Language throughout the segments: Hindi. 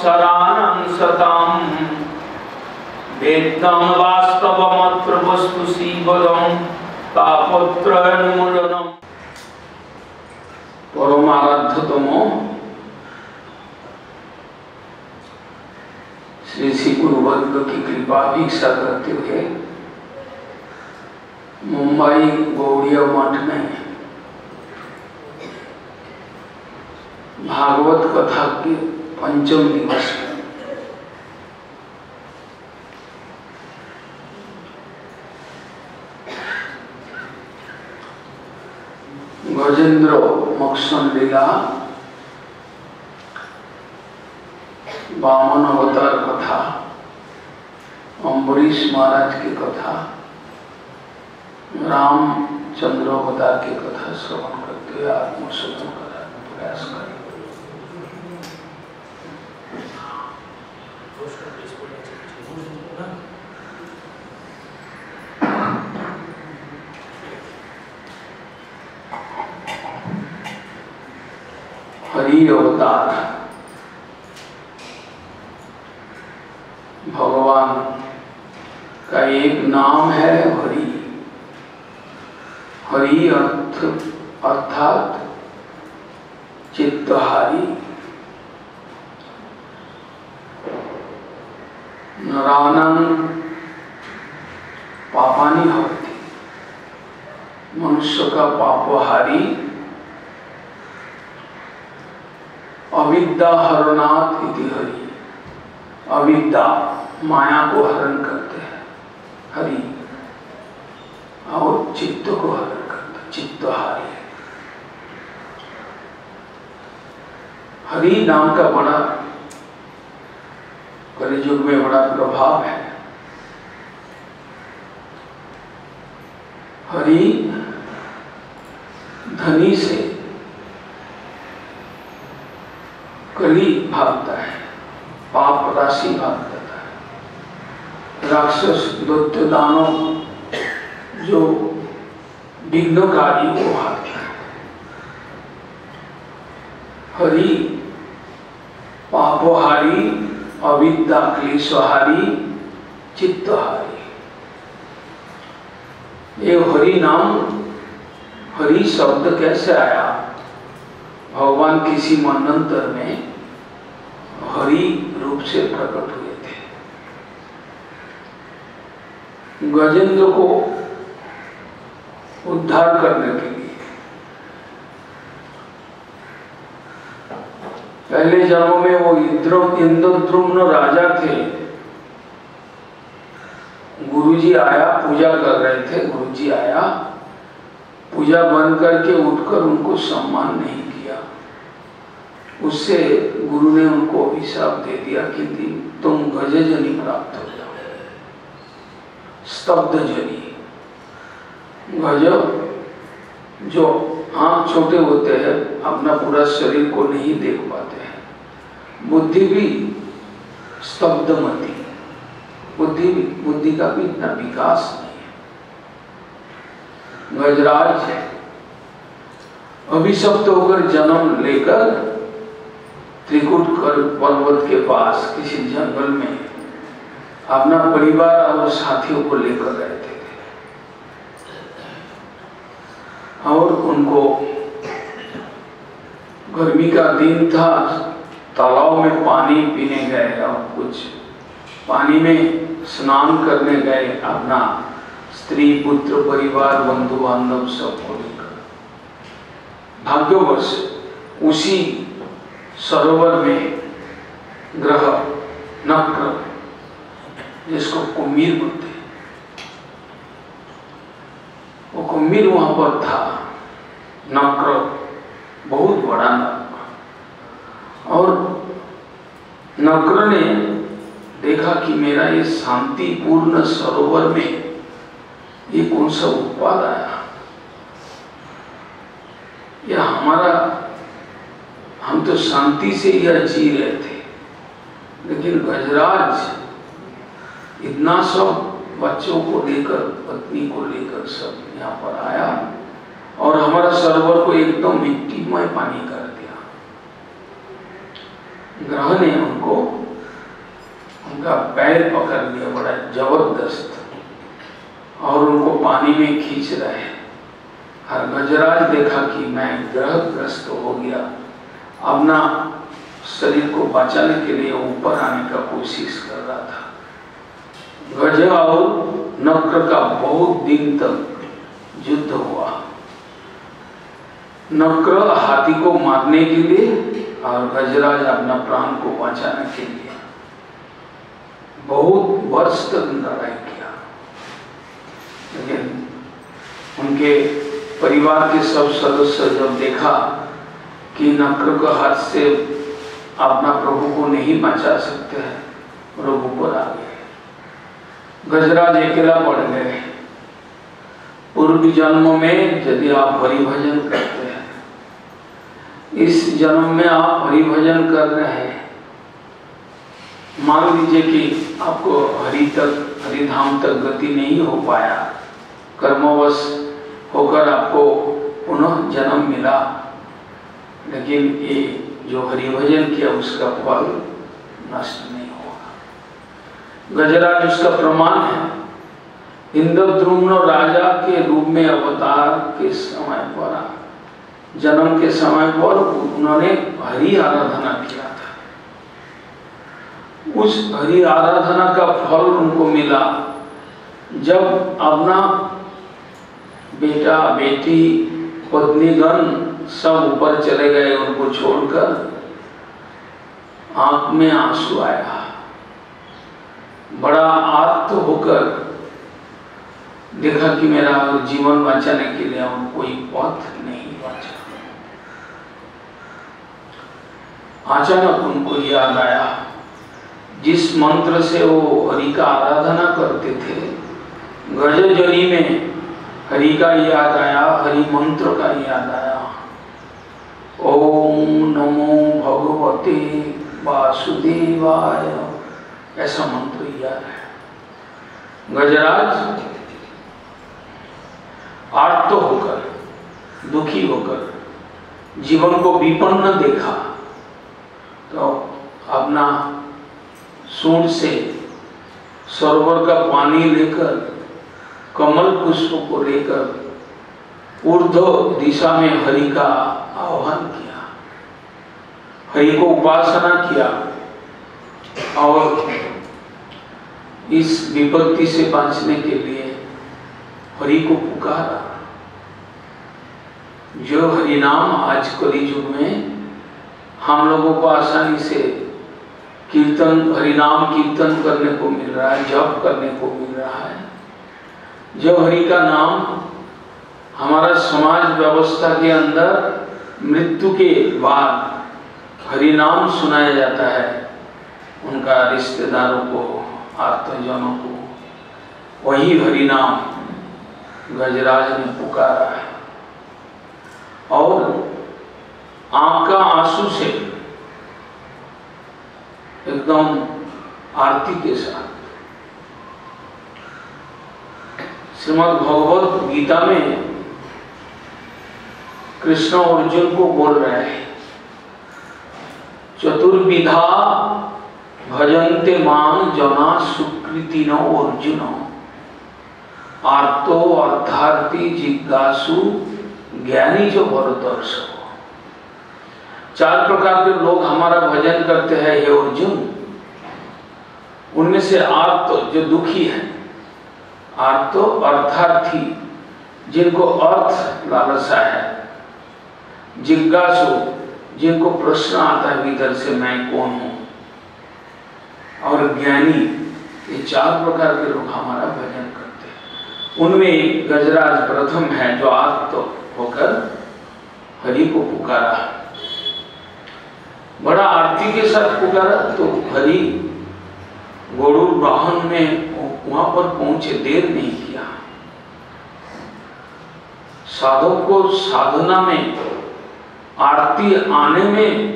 संवत्सराणां शतां वेद्यं वास्तवमत्र वस्तु सीवरं तापत्रयोन्मूलनम्। परमाराध्यतम श्री श्री गुरुवर्ग की कृपा भिक्षा करते हुए मुंबई गौड़िया मठ में भागवत कथा के पंचम दिवस गजेंद्र मोक्षण लीला वामन अवतार कथा अम्बरीश महाराज की कथा रामचंद्र अवतार की कथा श्रवण करते हुए आत्मशोधन करने का प्रयास करें। हरि अवतार भगवान का एक नाम है हरि। हरि अर्थात चित्तहारी। नरानं पापानि हरति, मनुष्य का पापहारी। अविद्या हरणात् इति हरि, अविद्या माया को हरण करते हैं हरि, और चित्त को हरण करते चित्तहारी। हरि नाम का बड़ा कलियुग में बड़ा प्रभाव है। हरि धनी से कली भागता है, पाप राशि भाग देता है। राक्षस दैत्य दानव जो विघ्नकारी वो भागता है। हरि पापोहारी, अविद्या क्लेशहारी, चित्तहारी। ये हरि नाम, हरि शब्द कैसे आया? भगवान किसी मनंतर में हरि रूप से प्रकट हुए थे। गजेंद्र को उद्धार करने के लिए पहले जन्मों में वो इंद्रद्युम्न राजा थे। गुरुजी आया, पूजा कर रहे थे। गुरुजी आया, पूजा बंद करके उठकर उनको सम्मान नहीं किया। उससे गुरु ने उनको अभिशाप दे दिया कि तुम गजजनी प्राप्त हो जाओ, स्तब्ध जनी। गज जो आंख छोटे होते हैं, अपना पूरा शरीर को नहीं देख पाते हैं। बुद्धि भी स्तब्धमती, बुद्धि का भी इतना विकास नहीं है। गजराज अभिशप्त होकर जन्म लेकर त्रिकुट पर्वत के पास किसी जंगल में अपना परिवार और साथियों को लेकर रहते थे। और उनको गर्मी का दिन था, तालाब में पानी पीने गए और कुछ पानी में स्नान करने गए, अपना स्त्री पुत्र परिवार बंधु बांधव सबको लेकर। भाग्यवश उसी सरोवर में ग्रह नक्र, जिसको कुम्मीर बोलते हैं, वो कुम्मीर वहां पर था। नक्र बहुत बड़ा नक्र। और नक्र ने देखा कि मेरा ये शांतिपूर्ण सरोवर में ये कौन सा उत्पाद आया, या हम तो शांति से यह जी रहे थे, लेकिन गजराज इतना सब बच्चों को लेकर, पत्नी को लेकर सब यहाँ पर आया और हमारा सरोवर को एकदम मिट्टीमय पानी कर दिया। ग्रह ने उनको उनका पैर पकड़ लिया बड़ा जबरदस्त और उनको पानी में खींच रहे हैं। और गजराज देखा कि मैं ग्रहग्रस्त हो गया, अपना शरीर को बचाने के लिए ऊपर आने का कोशिश कर रहा था। गज और नक्र का बहुत दिन तक युद्ध हुआ। नक्र हाथी को मारने के लिए और गजराज अपना प्राण को बचाने के लिए बहुत वर्ष तक लड़ाई किया। लेकिन उनके परिवार के सब सदस्य जब देखा कि नक्र के हाथ से अपना प्रभु को नहीं बचा सकते हैं, प्रभु पर आ गए। गजराज अकेला पड़ गए। पूर्व जन्म में यदि आप हरि भजन करते हैं, इस जन्म में आप हरि भजन कर रहे हैं, मान लीजिए कि आपको हरिधाम तक गति नहीं हो पाया, कर्मवश होकर आपको पुनः जन्म मिला, लेकिन ये जो हरिभजन किया उसका फल नष्ट नहीं होगा। गजराज उसका प्रमाण है। इंद्रद्युम्न राजा के रूप में अवतार के समय पर, जन्म के समय पर उन्होंने हरि आराधना किया था। उस हरि आराधना का फल उनको मिला जब अपना बेटा बेटी पत्नीगण सब ऊपर चले गए, उनको छोड़कर आंख में आंसू आया। बड़ा आर्त होकर देखा कि मेरा जीवन बचाने के लिए और कोई पथ नहीं बचा। अचानक उनको याद आया जिस मंत्र से वो हरि का आराधना करते थे, गजजनी में हरि का याद आया, हरि मंत्र का याद आया। ओम नमो भगवते वासुदेवाय, ऐसा मंत्र याद है। गजराज आर्त होकर, दुखी होकर, जीवन को विपन्न देखा तो अपना सूंड से सरोवर का पानी लेकर, कमल पुष्प को लेकर ऊर्ध्व दिशा में हरि का आह्वान किया, हरि को उपासना किया और इस विपत्ति से बचने के लिए हरि को पुकारा। जो हरि नाम आज कलियुग में हम लोगों को आसानी से कीर्तन, हरिनाम कीर्तन करने को मिल रहा है, जप करने को मिल रहा है। जो हरि का नाम हमारा समाज व्यवस्था के अंदर मृत्यु के बाद हरि नाम सुनाया जाता है, उनका रिश्तेदारों को, आत्मजनों को वही हरि नाम गजराज ने पुकारा है। और आंख का आंसू से एकदम आरती के साथ श्रीमद् भगवत गीता में कृष्ण अर्जुन को बोल रहे हैं, चतुर्विधा भजन्ते मां जना सुकृतिनो अर्जुन, आर्तो अर्थार्थी जिज्ञासु ज्ञानी जो वरदर्श। चार प्रकार के लोग हमारा भजन करते हैं हे अर्जुन। उनमें से आर्त जो दुखी है, आर्तो अर्थार्थी जिनको अर्थ लालसा है, जिज्ञासु जिनको प्रश्न आता है भीतर से मैं कौन हूं, और ज्ञानी, ये चार प्रकार के लोग हमारा भजन करते हैं। उनमें गजराज प्रथम है जो आर्त होकर हरि को पुकारा, बड़ा आरती के साथ पुकारा। तो हरि गरुड़ वाहन में वहां पर पहुंचे, देर नहीं किया। साधक को साधना में, आरती आने में,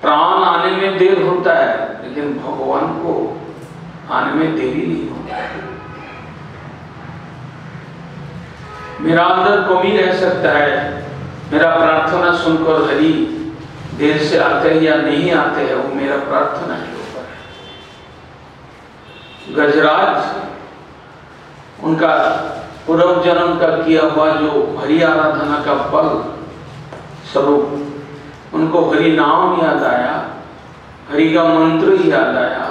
प्राण आने में देर होता है, लेकिन भगवान को आने में देरी नहीं होता है। मेरा अंदर कमी रह सकता है, मेरा प्रार्थना सुनकर हरि देर से आते हैं या नहीं आते हैं वो मेरा प्रार्थना के ऊपर है। गजराज उनका पूर्व जन्म का किया हुआ जो हरि आराधना का फल स्वरूप उनको हरि नाम याद आया, हरि का मंत्र याद आया,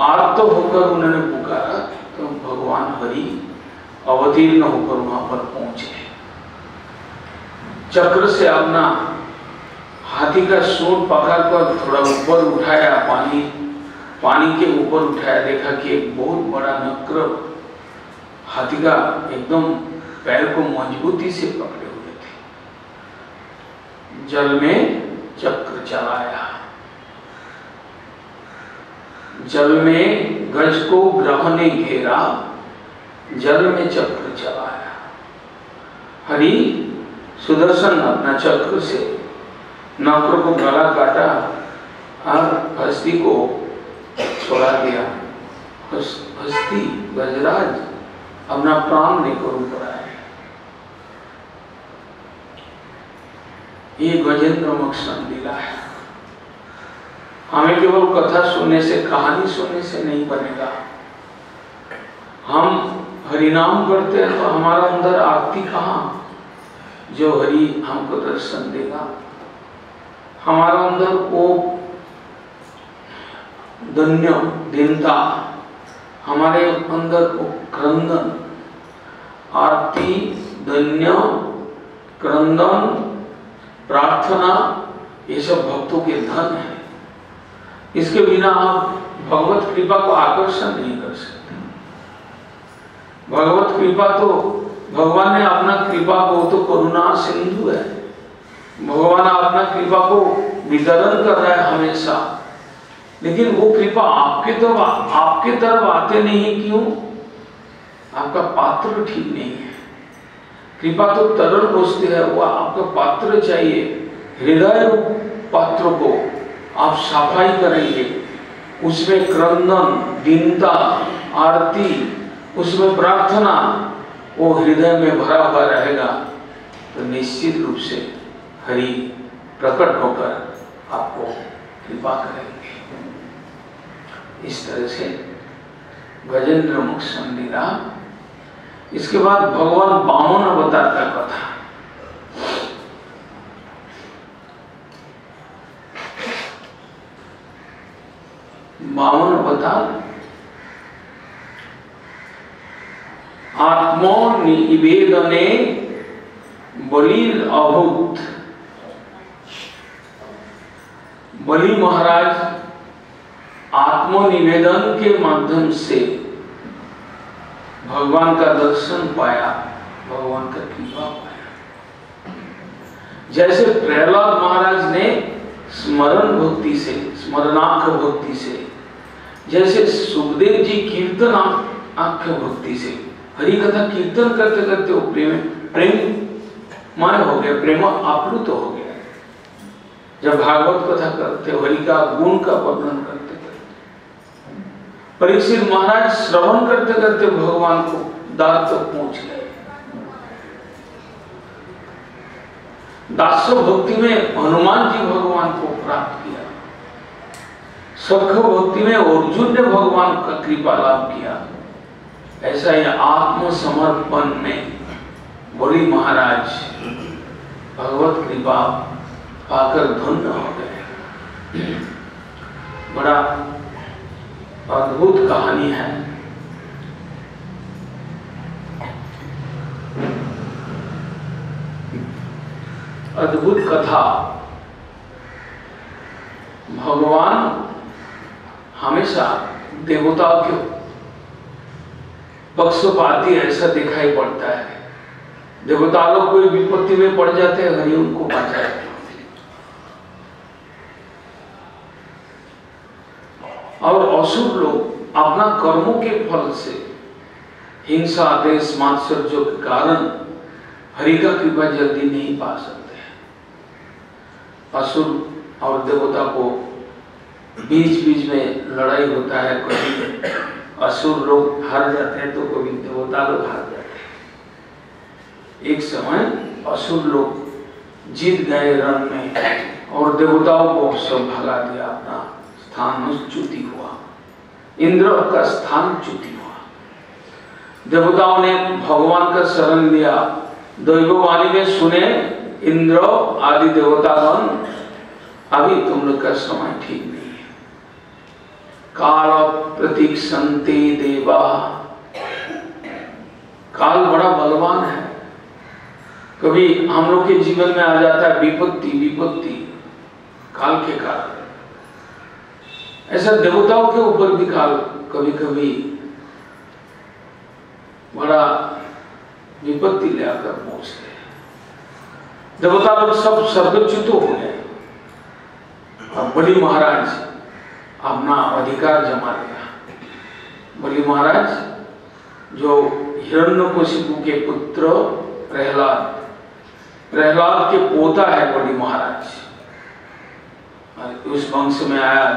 आर्त होकर उन्होंने पुकारा तो भगवान हरि अवतीर्ण होकर वहां पर पहुंचे। चक्र से अपना हाथी का सूंड पकड़कर थोड़ा ऊपर उठाया, पानी के ऊपर उठाया, देखा कि एक बहुत बड़ा नक्र हाथी का एकदम पैर को मजबूती से पकड़े हुए थे। जल में चक्र चलाया, जल में गज को ग्रह ने घेरा, जल में चक्र चलाया। हरि सुदर्शन अपना चक्र से नक्र को गला काटा और हस्ती को छोड़ा दिया। हस्ती गजराज अपना प्राण लेकर ऊपर आए। ये गजेंद्र मोक्षण लीला है। हमें केवल कथा सुनने से, कहानी सुनने से नहीं बनेगा। हम हरिनाम करते हैं तो हमारा अंदर आरती कहाँ, जो हरि हमको दर्शन देगा। हमारा अंदर वो धन्य दीनता, हमारे अंदर वो क्रंदन, आरती, धन्य, क्रंदन, प्रार्थना, ये सब भक्तों के धन है। इसके बिना आप भगवत कृपा को आकर्षण नहीं कर सकते। भगवत कृपा तो भगवान ने अपना कृपा को तो करुणा सिंधु है। भगवान अपना कृपा को वितरण कर रहा है हमेशा, लेकिन वो कृपा आपके तरफ आते नहीं। क्यों? आपका पात्र ठीक नहीं है। कृपा तो तरल वस्तु है, वो आपका पात्र चाहिए। हृदय रूप पात्र को आप सफाई करेंगे, उसमें क्रंदन, दीनता, आरती, उसमें प्रार्थना, वो हृदय में भरा हुआ रहेगा तो निश्चित रूप से हरि प्रकट होकर आपको कृपा करेंगे। इस तरह से गजेंद्र मोक्षण लीला। इसके बाद भगवान वामन अवतार का कथा। वामन अवतार आत्मनिवेदने बलिर अभूत। बलि महाराज आत्मनिवेदन के माध्यम से भगवान का दर्शन पाया, भगवान का कृपा पाया। जैसे प्रहलाद महाराज ने स्मरण भक्ति से, स्मरणाख्य भक्ति से, जैसे सुखदेव जी कीर्तन आख्य भक्ति से, हरि कथा कीर्तन करते करते वो प्रेममय हो गए, प्रेम आप्लुत हो गया। जब भागवत कथा करते, हरि का गुण का वर्णन करते करते, परीक्षित महाराज श्रवण करते करते भगवान को दास तक पहुंच गए। दास भक्ति में हनुमान जी भगवान को प्राप्त किया। सख भक्ति में अर्जुन ने भगवान का कृपा लाभ किया। ऐसा ही आत्मसमर्पण में बलि महाराज भगवत कृपा पाकर धन्य हो गए। बड़ा अद्भुत कहानी है। अद्भुत कथा। भगवान हमेशा देवताओं के पक्षपाती ऐसा दिखाई पड़ता है। देवता लोग कोई विपत्ति में पड़ जाते हैं, हरि उनको बचाते। और असुर लोग अपना कर्मों के फल से, हिंसा, देश, मात्सर्य के कारण हरि का कृपा जल्दी नहीं पा सकते। असुर और देवता को बीच बीच में लड़ाई होता है। कभी असुर लोग हार जाते हैं तो कभी देवता लोग हार जाते हैं। एक समय असुर लोग जीत गए रण में, और देवताओं को सब भगा दिया, अपना स्थान च्युति हुआ, इंद्र का स्थान च्युति हुआ। देवताओं ने भगवान का शरण लिया, दैववाणी में सुने इंद्र आदि देवतागण अभी तुम लोग का समय ठीक नहीं है। काल प्रतीक्षन्ते देवा, काल बड़ा बलवान है, कभी हम लोग के जीवन में आ जाता है विपत्ति काल के कारण। ऐसा देवताओं के ऊपर भी काल कभी कभी बड़ा विपत्ति ले आकर पहुंचते हैं। देवता लोग सब सर्वच्युत हो गए। अब बलि महाराज अपना अधिकार जमा लिया। बलि महाराज जो हिरण्यकशिपु के पुत्र प्रहलाद के पोता है बलि महाराज, उस वंश में आया।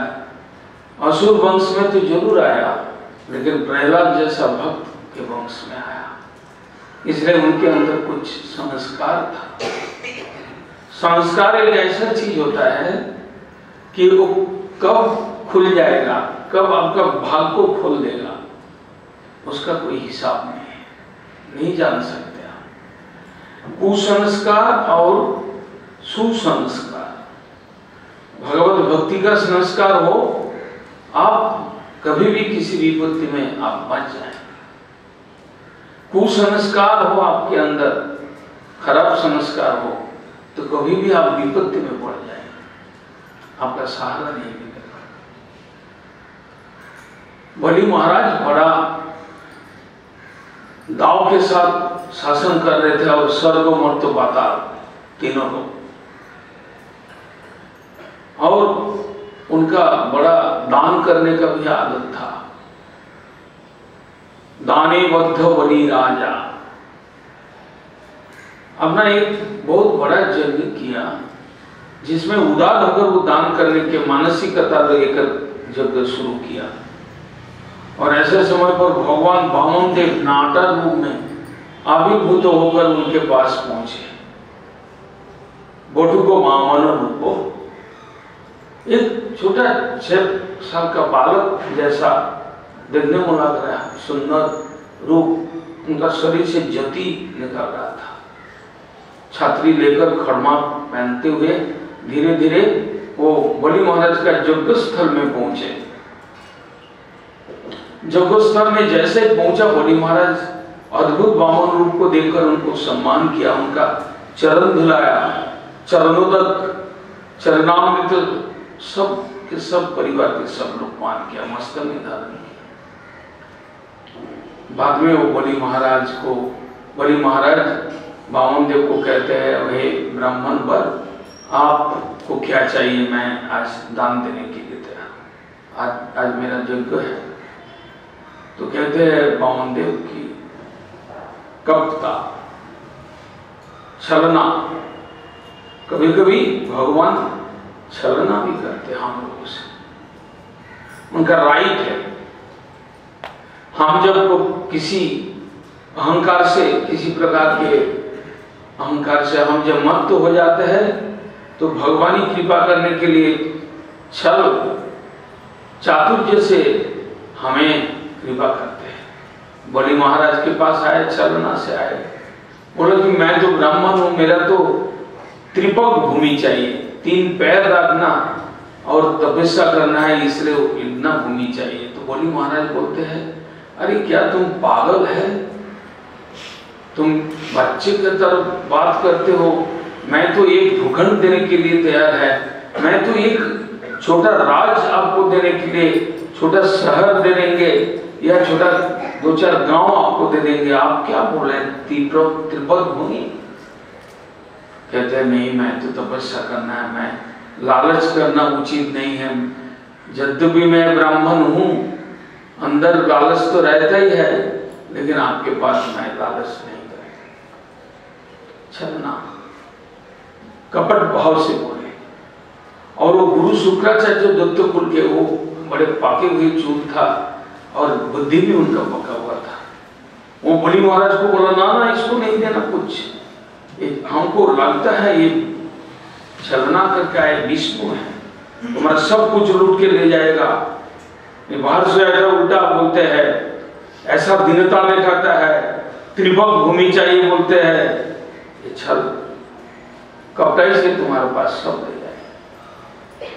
असुर वंश में तो जरूर आया, लेकिन प्रहलाद जैसा भक्त के वंश में आया, इसलिए उनके अंदर कुछ संस्कार था। संस्कार एक ऐसा चीज होता है कि वो कब खुल जाएगा, कब आपका भाग को खोल देगा, उसका कोई हिसाब नहीं है, नहीं जान सकते आप। कुसंस्कार और सुसंस्कार, भगवत भक्ति का संस्कार हो, आप कभी भी किसी विपत्ति में आप बच जाए। कुसंस्कार हो आपके अंदर, खराब संस्कार हो, तो कभी भी आप विपत्ति में पड़ जाए, आपका सहारा नहीं मिलेगा। बलि महाराज बड़ा दाव के साथ शासन कर रहे थे, और स्वर्ग मर्त्य पाताल तीनों को, और उनका बड़ा दान करने का भी आदत था। दाने बद्ध बलि राजा, अपना एक बहुत बड़ा यज्ञ किया, जिसमें उदार होकर वो दान करने के मानसिकता लेकर यज्ञ शुरू किया। और ऐसे समय पर भगवान वामन देव नाटा रूप में आविर्भूत होकर उनके पास पहुंचे। बटुको वामन रूपो, एक छोटा 6 साल का बालक जैसा देखने में लग रहा है, सुंदर रूप, उनका शरीर से ज्योति निकल रहा था। छात्री लेकर खड़मा पहनते हुए धीरे धीरे वो बलि महाराज का यज्ञ स्थल में पहुंचे। यज्ञ स्थल में जैसे पहुंचा, बलि महाराज अद्भुत वामन रूप को देखकर उनको सम्मान किया, उनका चरण धुलाया, चरणोदक चरणामृत सब के सब परिवार के सब लोग पान किया, मस्तक में धारण किया। बाद में वो बलि महाराज वामन देव को कहते हैं, हे ब्राह्मण वर, आपको क्या चाहिए, मैं आज दान देने के लिए तैयार, आज मेरा यज्ञ है। तो कहते हैं वामन देव की कपटता, छलना, कभी कभी भगवान छलना भी करते हम लोगों से, उनका राइट है। हम जब किसी अहंकार से, किसी प्रकार के अहंकार से हम जब मत्त हो जाते हैं, तो भगवान ही कृपा करने के लिए छल चातुर्य से हमें कृपा करते हैं। बलि महाराज के पास आए, छलना से आए, बोले कि मैं तो ब्राह्मण हूं, मेरा तो त्रिपग भूमि चाहिए, 3 पैर रखना और तपस्या करना है, इसलिए इतना भूमि चाहिए। तो बलि महाराज बोलते हैं, अरे क्या तुम पागल है, तुम बच्चे की तरफ बात करते हो, मैं तो एक भूखंड देने के लिए तैयार है, मैं तो एक छोटा राज आपको देने के लिए, छोटा शहर दे देंगे या छोटा 2-4 गांव आपको दे देंगे, आप क्या बोल रहे हैं, त्रिपद भूमि। कहते हैं नहीं, मैं तो तपस्या करना है, मैं लालच करना उचित नहीं है, यद्यपि मैं ब्राह्मण हूं, अंदर लालच तो रहता ही है, लेकिन आपके पास मैं लालच नहीं करेगा। छलना, कपट भाव से बोले। और वो गुरु शुक्राचार्य दत्त कुल के, वो बड़े पाके हुए चूल था और बुद्धि भी उनका पका हुआ था। वो बलि महाराज को बोला, ना ना, इसको नहीं देना कुछ, हमको लगता है ये छलना करके आए विष्णु है, तुम्हारा सब कुछ लूट के ले जाएगा। बाहर से ऐसा उल्टा बोलते हैं, ऐसा दीनता दिखाता है, त्रिभुवन भूमि चाहिए बोलते हैं। ये छल कपटाई से तुम्हारे पास सब ले जाए।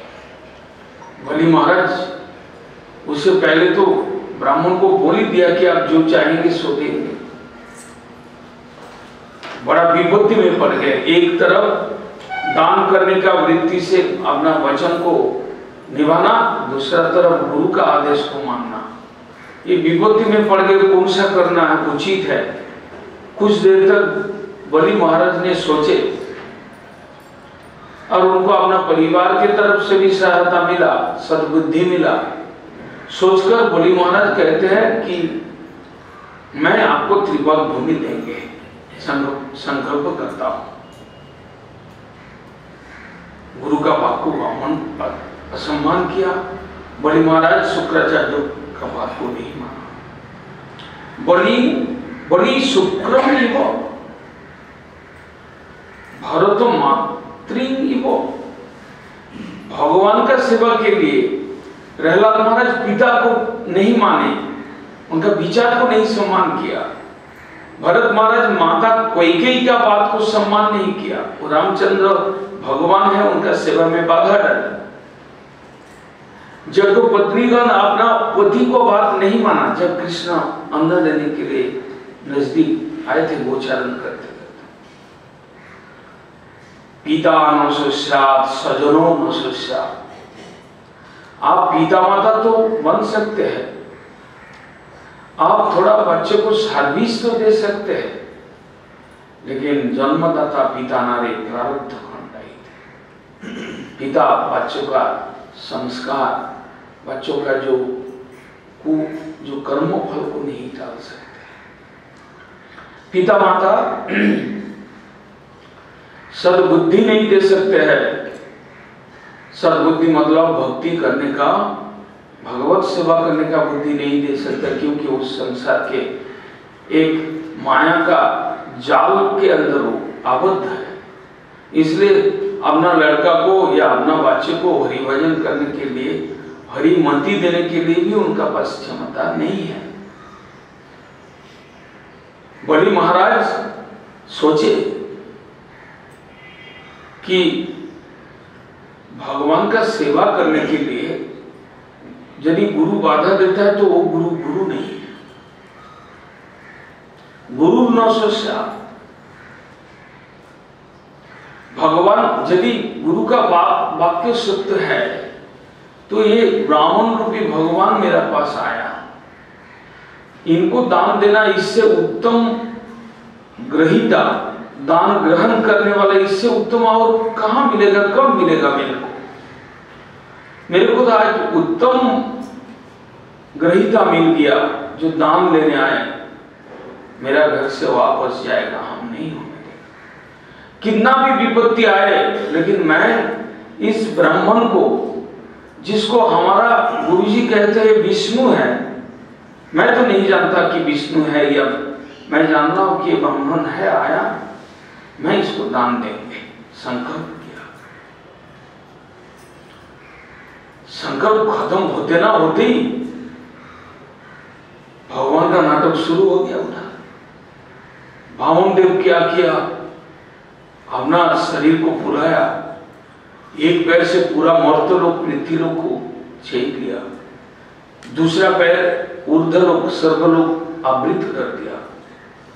बलि महाराज उससे पहले तो ब्राह्मण को बोल ही दिया कि आप जो चाहेंगे सो देंगे। बड़ा विपत्ति में पड़ गए। एक तरफ दान करने का वृत्ति से अपना वचन को निभाना, दूसरा तरफ गुरु का आदेश को मानना। ये विपत्ति में पड़ गए, कौन सा करना है उचित है। कुछ देर तक बलि महाराज ने सोचे और उनको अपना परिवार की तरफ से भी सहायता मिला, सद्बुद्धि मिला। सोचकर बलि महाराज कहते हैं कि मैं आपको त्रिभुवन भूमि देंगे, संकल्प करता हूं। गुरु का बात को ब्राह्मण असम्मान किया। बलि महाराज शुक्राचार्य का बात को नहीं माना। बलि शुक्रम इव भरत मातृ इव, भगवान का सेवा के लिए प्रहलाद महाराज पिता को नहीं माने, उनका विचार को नहीं सम्मान किया। भरत महाराज माता कैकेयी का बात को सम्मान नहीं किया। वो रामचंद्र भगवान है, उनका सेवा में बाधा डाली। जब तो पत्नीगण अपना पति को बात नहीं माना, जब कृष्ण अन्न लेने के लिए नजदीक आए थे गोचारण करते करते, पिता न सुस्यात् सजनो न सुस्यात्। आप पिता माता तो बन सकते हैं, आप थोड़ा बच्चे को सर्विस तो दे सकते हैं, लेकिन जन्मदाता पिता नारे प्रारब्ध खंडाई थे। पिता बच्चों का संस्कार, बच्चों का जो कर्मों फल को नहीं टाल सकते। पिता माता सद्बुद्धि नहीं दे सकते हैं। सद्बुद्धि मतलब भक्ति करने का, भगवत सेवा करने का बुद्धि नहीं दे सकता, क्योंकि उस संसार के एक माया का जाल के अंदर वो आबद्ध है। इसलिए अपना लड़का को या अपना बच्चे को हरिभजन करने के लिए, हरिमति देने के लिए भी उनका पास क्षमता नहीं है। बलि महाराज सोचे कि भगवान का सेवा करने के लिए यदि गुरु बाधा देता है तो वो गुरु नहीं है। गुरु न सुस्यात्। भगवान यदि गुरु का वाक्य सत्य है तो ये ब्राह्मण रूपी भगवान मेरा पास आया, इनको दान देना इससे उत्तम ग्रहीता, दान ग्रहण करने वाला इससे उत्तम और कहां मिलेगा, कब मिलेगा मेरे को तो आज उत्तम ग्रहीता मिल गया जो दान लेने आए। मेरा घर से वापस जाएगा, हम नहीं होने देगा। कितना भी विपत्ति आए, लेकिन मैं इस ब्राह्मण को, जिसको हमारा गुरुजी कहते हैं विष्णु है, मैं तो नहीं जानता कि विष्णु है या, मैं जानता हूं कि ब्राह्मण है आया, मैं इसको दान देंगे। संकल्प किया। संकल्प खत्म होते ना होते ही भगवान का नाटक शुरू हो गया। उधर वामन देव क्या किया, अपना शरीर को फुलाया, एक पैर से पूरा मर्त्यलोक पृथ्वीलोक को छेद लिया, दूसरा पैर ऊर्ध्वलोक सर्वलोक आवृत कर दिया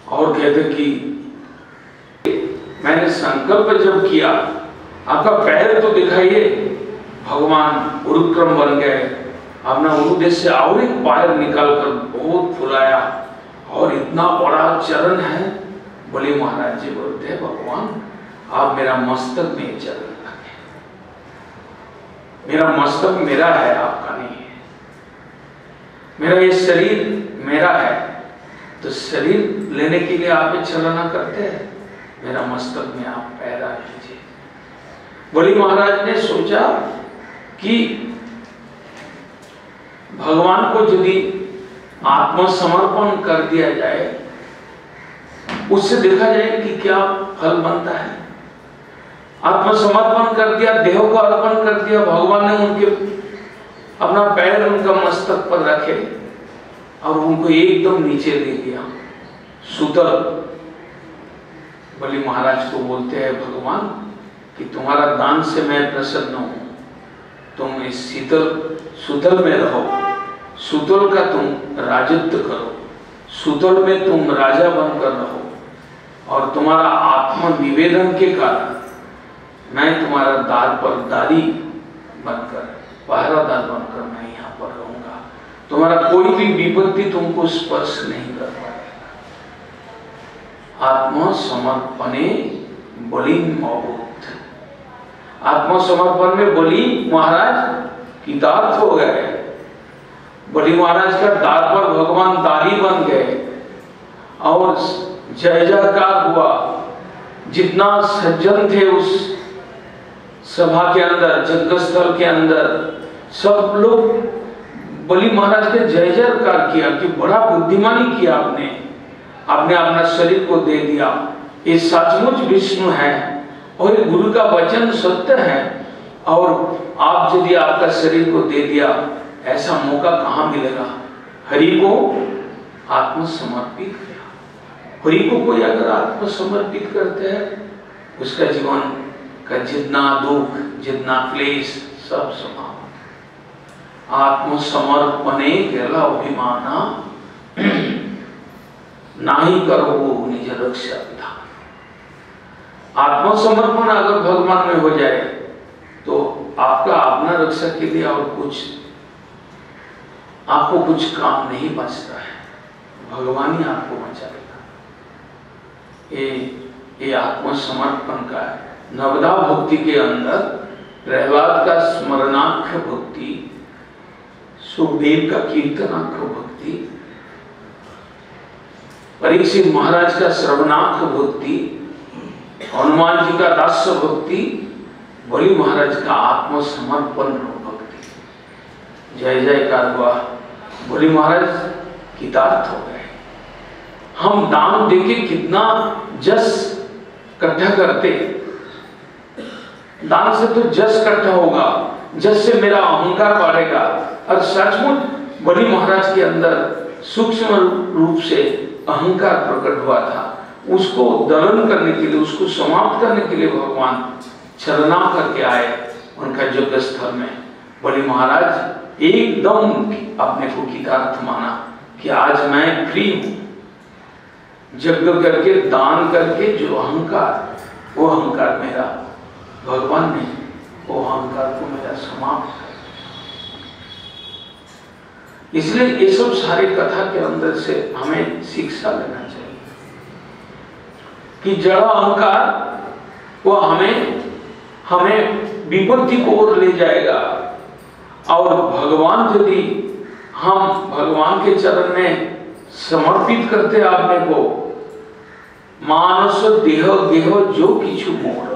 और कहते कि मैंने संकल्प जब किया, आपका पैर तो दिखाइए। भगवान उरुक्रम बन गए, अपना उरुदेश से और एक पैर निकालकर बहुत फुलाया और इतना बड़ा चरण है। बलि महाराज जी बोलते हैं, भगवान आप मेरा मस्तक में चरण रखें, मेरा मस्तक मेरा है, आपका नहीं है। मेरा ये शरीर मेरा है, तो शरीर लेने के लिए आप छलना करते हैं, मेरा मस्तक में आप पैदा कीजिए। बलि महाराज ने सोचा कि भगवान को यदि आत्मसमर्पण कर दिया जाए, उससे देखा जाए कि क्या फल बनता है। आत्मसमर्पण कर दिया, देह को अर्पण कर दिया। भगवान ने उनके अपना पैर उनका मस्तक पर रखे और उनको एकदम नीचे ले लिया। सुतल बलि महाराज को बोलते हैं भगवान कि तुम्हारा दान से मैं प्रसन्न हूं, तुम इस सुतल में रहो, सुतल का तुम राजत्व करो, सुतल में तुम राजा बनकर रहो, और तुम्हारा आत्म निवेदन के कारण मैं तुम्हारा दार पर दारी बनकर, पहरादार बनकर मैं यहाँ पर रहूंगा। तुम्हारा कोई भी विपत्ति तुमको स्पर्श नहीं कर पाएगा। आत्मसमर्पणे बलि मौत। आत्मसमर्पण में बलि महाराज कृतार्थ हो गए। बलि महाराज का दार पर भगवान दारी बन गए और जय जयकार हुआ। जितना सज्जन थे उस सभा के अंदर, यज्ञस्थल के अंदर, सब लोग बलि महाराज के जय जयकार किया कि बड़ा बुद्धिमानी किया आपने अपना शरीर को दे दिया। ये सचमुच विष्णु है और गुरु का वचन सत्य है, और आप यदि आपका शरीर को दे दिया, ऐसा मौका कहाँ मिलेगा। हरि को आत्मसमर्पित किया। हरि को कोई अगर आत्मसमर्पित करते हैं, उसका जीवन का जितना दुख, जितना क्लेश सब समाप्त। आत्मसमर्पणे केला अभिमाना नाही करो निज रक्षा विधान। आत्मसमर्पण अगर भगवान में हो जाए तो आपका अपना रक्षा के लिए और कुछ आपको कुछ काम नहीं बचता है, भगवान ही आपको बचाएगा। ये आत्मसमर्पण का है। नवदा भक्ति के अंदर प्रहलाद का स्मरणाख्य भक्ति, सुखदेव का कीर्तनाख्य भक्ति, परीक्षित महाराज का श्रवणाख्य भक्ति, हनुमान जी का दास्य भक्ति, बलि महाराज का आत्मसमर्पण भक्ति। जय जयकार हुआ। बलि महाराज कृतार्थ हो गए। हम दान देके कितना जस इकट्ठा करते, दान से तो जस इकट्ठा होगा, जस से मेरा अहंकार बढ़ेगा। और सचमुच बलि महाराज के अंदर सूक्ष्म रूप से अहंकार प्रकट हुआ था। उसको दलन करने के लिए, उसको समाप्त करने के लिए भगवान छलना करके आए उनका यज्ञ स्थल में। बलि महाराज एकदम अपने को कृतार्थ माना कि आज मैं फ्री हूं। यज्ञ करके, दान करके जो अहंकार, वो अहंकार मेरा, भगवान ने वो अहंकार को मेरा समाप्त कर। इसलिए ये सब सारे कथा के अंदर से हमें शिक्षा लेना चाहिए कि जड़ अहंकार वो हमें विपत्ति को ओर ले जाएगा। और भगवान यदि हम भगवान के चरण में समर्पित करते अपने को, मानस देह गेह जो किछु मोर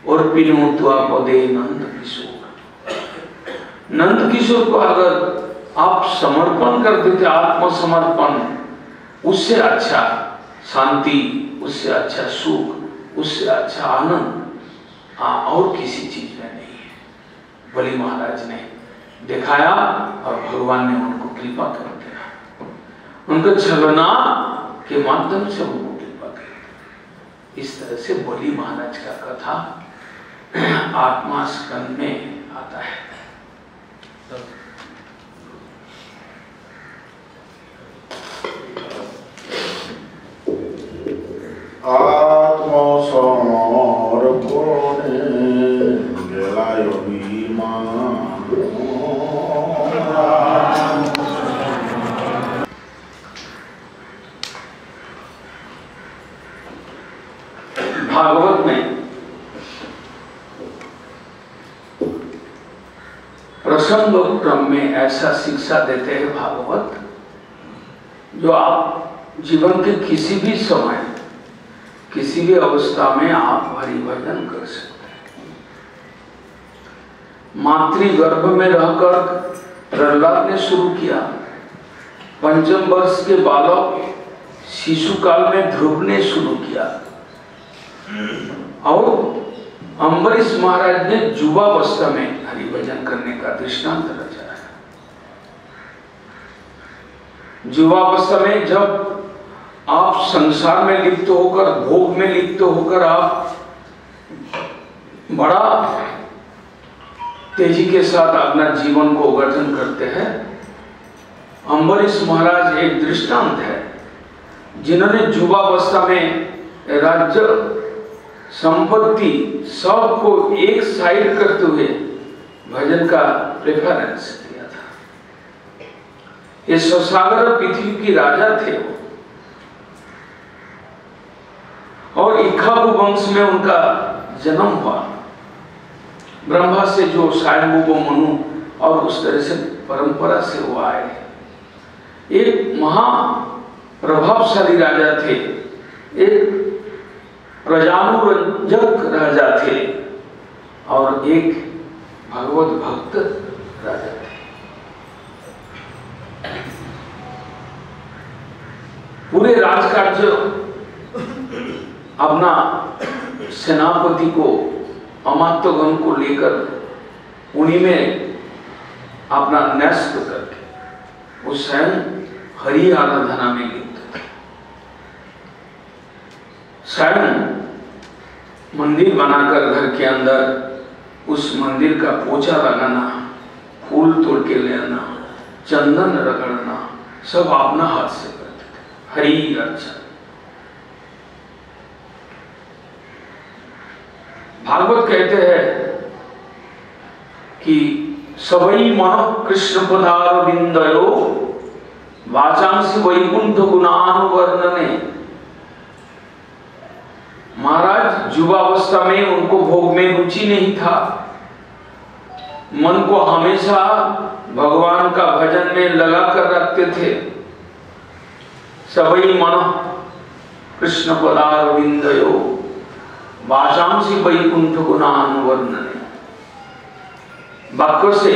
और पिनु त्वा पदे नंद किशोर। नंद किशोर को अगर आप समर्पण कर देते, आत्मसमर्पण, उससे अच्छा शांति, उससे अच्छा सुख, उससे अच्छा आनंद और किसी चीज में नहीं है। बलि महाराज ने दिखाया और भगवान ने उनको कृपा कर दिया। उनको छलना के माध्यम से उनको कृपा कर दिया। इस तरह से बलि महाराज का कथा आत्मा स्कंद में आता है। भागवत में प्रसंग क्रम में ऐसा शिक्षा देते हैं भागवत, जो आप जीवन के किसी भी समय, किसी भी अवस्था में आप हरि भजन कर सकते हैं। मातृगर्भ में रहकर प्रहलाद ने शुरू किया। पंचम वर्ष के बालक शिशु काल में ध्रुव ने शुरू किया। और अम्बरीश महाराज ने युवावस्था में हरिभजन करने का दृष्टांत रचा है। युवावस्था में जब आप संसार में लिप्त होकर, भोग में लिप्त होकर आप बड़ा तेजी के साथ अपना जीवन को गठन करते हैं। अम्बरीश महाराज एक दृष्टांत है, जिन्होंने युवावस्था में राज्य संपत्ति सबको एक साइड करते हुए भजन का प्रेफरेंस दिया था। ये स्वसागर पृथ्वी की राजा थे वो, और इक्ष्वाकु वंश में उनका जन्म हुआ। ब्रह्मा से जो स्वयंभू मनु और उस तरह से परंपरा से वो आए। एक महा प्रभावशाली राजा थे, एक प्रजानुरंजक राजा थे और एक भगवत भक्त राजा थे। पूरे राजकार्य अपना सेनापति को, अमात्यगण को लेकर उन्हीं में अपना न्यस्त करके वो स्वयं हरि आराधना में लिप्त थे। स्वयं मंदिर बनाकर घर के अंदर उस मंदिर का पोछा लगाना, फूल तोड़ के ले आना, चंदन रगड़ना, सब अपना हाथ से करते थे। हरि अर्चन। भागवत कहते हैं कि सबई मन कृष्ण पदारविंदयो वाचांसी वैकुंठ गुणानुवर्णने। महाराज युवावस्था में उनको भोग में रुचि नहीं था, मन को हमेशा भगवान का भजन में लगा कर रखते थे। सबई मन कृष्ण पदारविंदयो वाचांसी वैकुंठ गुणानुवर्णने। वाक्य से,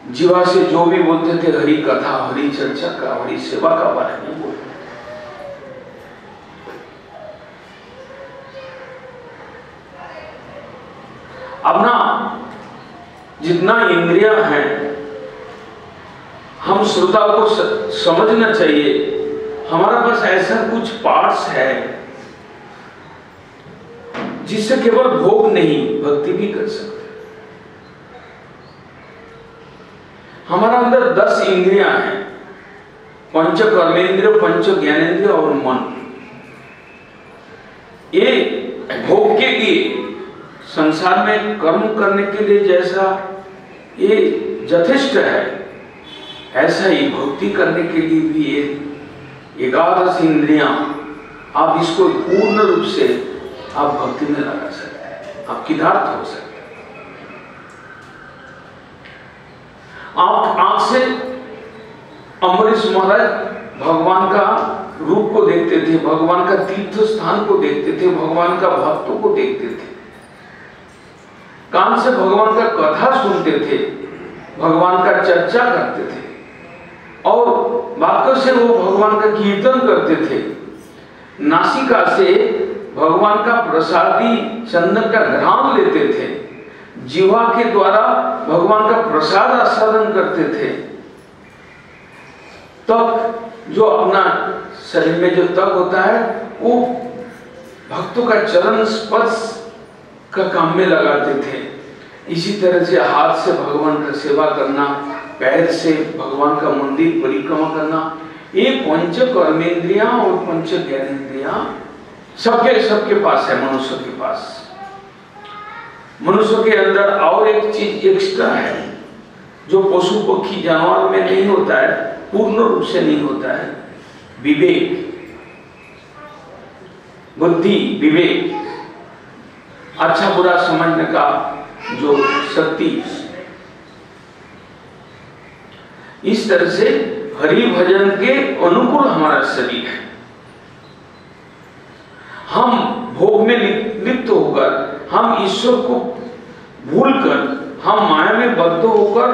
जीवा से जो भी बोलते थे हरि कथा, हरि चर्चा का, हरि सेवा का बारे में बोलते। अपना जितना इंद्रियां हैं, हम श्रोता को समझना चाहिए, हमारा पास ऐसा कुछ पार्ट्स है जिससे केवल भोग नहीं, भक्ति भी कर सकते। हमारा अंदर 10 इंद्रियां हैं, पंच कर्मेंद्रिय, पंच ज्ञानेंद्रिय और मन। ये भोग के लिए, संसार में कर्म करने के लिए जैसा ये यथेष्ट है, ऐसा ही भक्ति करने के लिए भी ये 11 इंद्रियां, आप इसको पूर्ण रूप से आप भक्ति में लगा सकते हैं, आप कृतार्थ हो सकते हैं। आप आंख से अम्बरीश महाराज भगवान का रूप को देखते थे, भगवान का तीर्थ स्थान को देखते थे, भगवान का भक्तों को देखते थे। कान से भगवान का कथा सुनते थे, भगवान का चर्चा करते थे, और वाक्य से वो भगवान का कीर्तन करते थे। नासिका से भगवान का प्रसादी चंदन का घ्राण लेते थे, जीवा के द्वारा भगवान का प्रसाद आस्वादन करते थे। तक जो अपना शरीर में जो तक होता है वो भक्तों का चरण स्पर्श का काम में लगाते थे। इसी तरह से हाथ से भगवान का सेवा करना, पैर से भगवान का मंदिर परिक्रमा करना, ये पंच कर्मेंद्रियां और पंच ज्ञानेंद्रियां सबके पास है। मनुष्य के पास, मनुष्य के अंदर और एक चीज एक्स्ट्रा है जो पशु पक्षी जानवर में नहीं होता है, पूर्ण रूप से नहीं होता है। विवेक, बुद्धि, विवेक, अच्छा बुरा समझने का जो शक्ति। इस तरह से हरि भजन के अनुकूल हमारा शरीर है। हम भोग में लिप्त होकर, हम ईश्वर को भूलकर, हम माया में बद्ध होकर,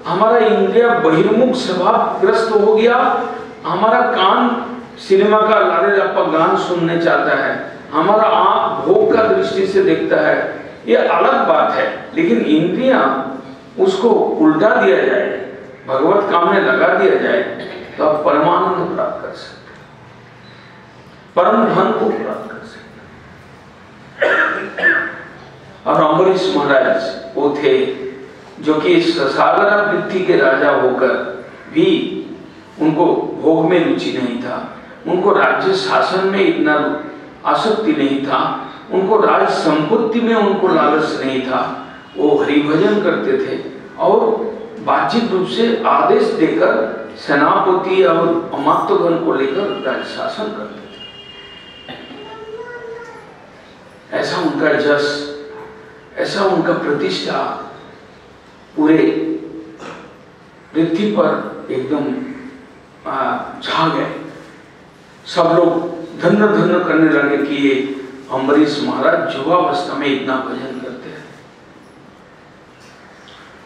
हमारा इंद्रिया बहिर्मुख स्वभाव ग्रस्त हो गया। हमारा कान सिनेमा का लारे लप्पा गान सुनने चाहता है, हमारा आंख भोग का दृष्टि से देखता है, ये अलग बात है, लेकिन इंद्रियां उसको उल्टा दिया जाए, भगवत काम में लगा दिया जाए, तो आप परमानंद प्राप्त कर सकते, परम धन को प्राप्त कर सकते। और अम्बरीश महाराज वो थे जो कि सागरा पृथ्वी के राजा होकर भी उनको भोग में रुचि नहीं था, उनको राज्य शासन में इतना आसक्ति नहीं था, उनको राज संपत्ति में उनको लालच नहीं था। वो हरिभजन करते थे और बातचीत रूप से आदेश देकर सेनापति और अमात्यगण को लेकर राज्य शासन करते थे। ऐसा उनका जस, ऐसा उनका प्रतिष्ठा पूरे पृथ्वी पर एकदम छा गए। सब लोग धन्य धन्य करने लगे कि ये अम्बरीश महाराज युवावस्था में इतना भजन करते हैं।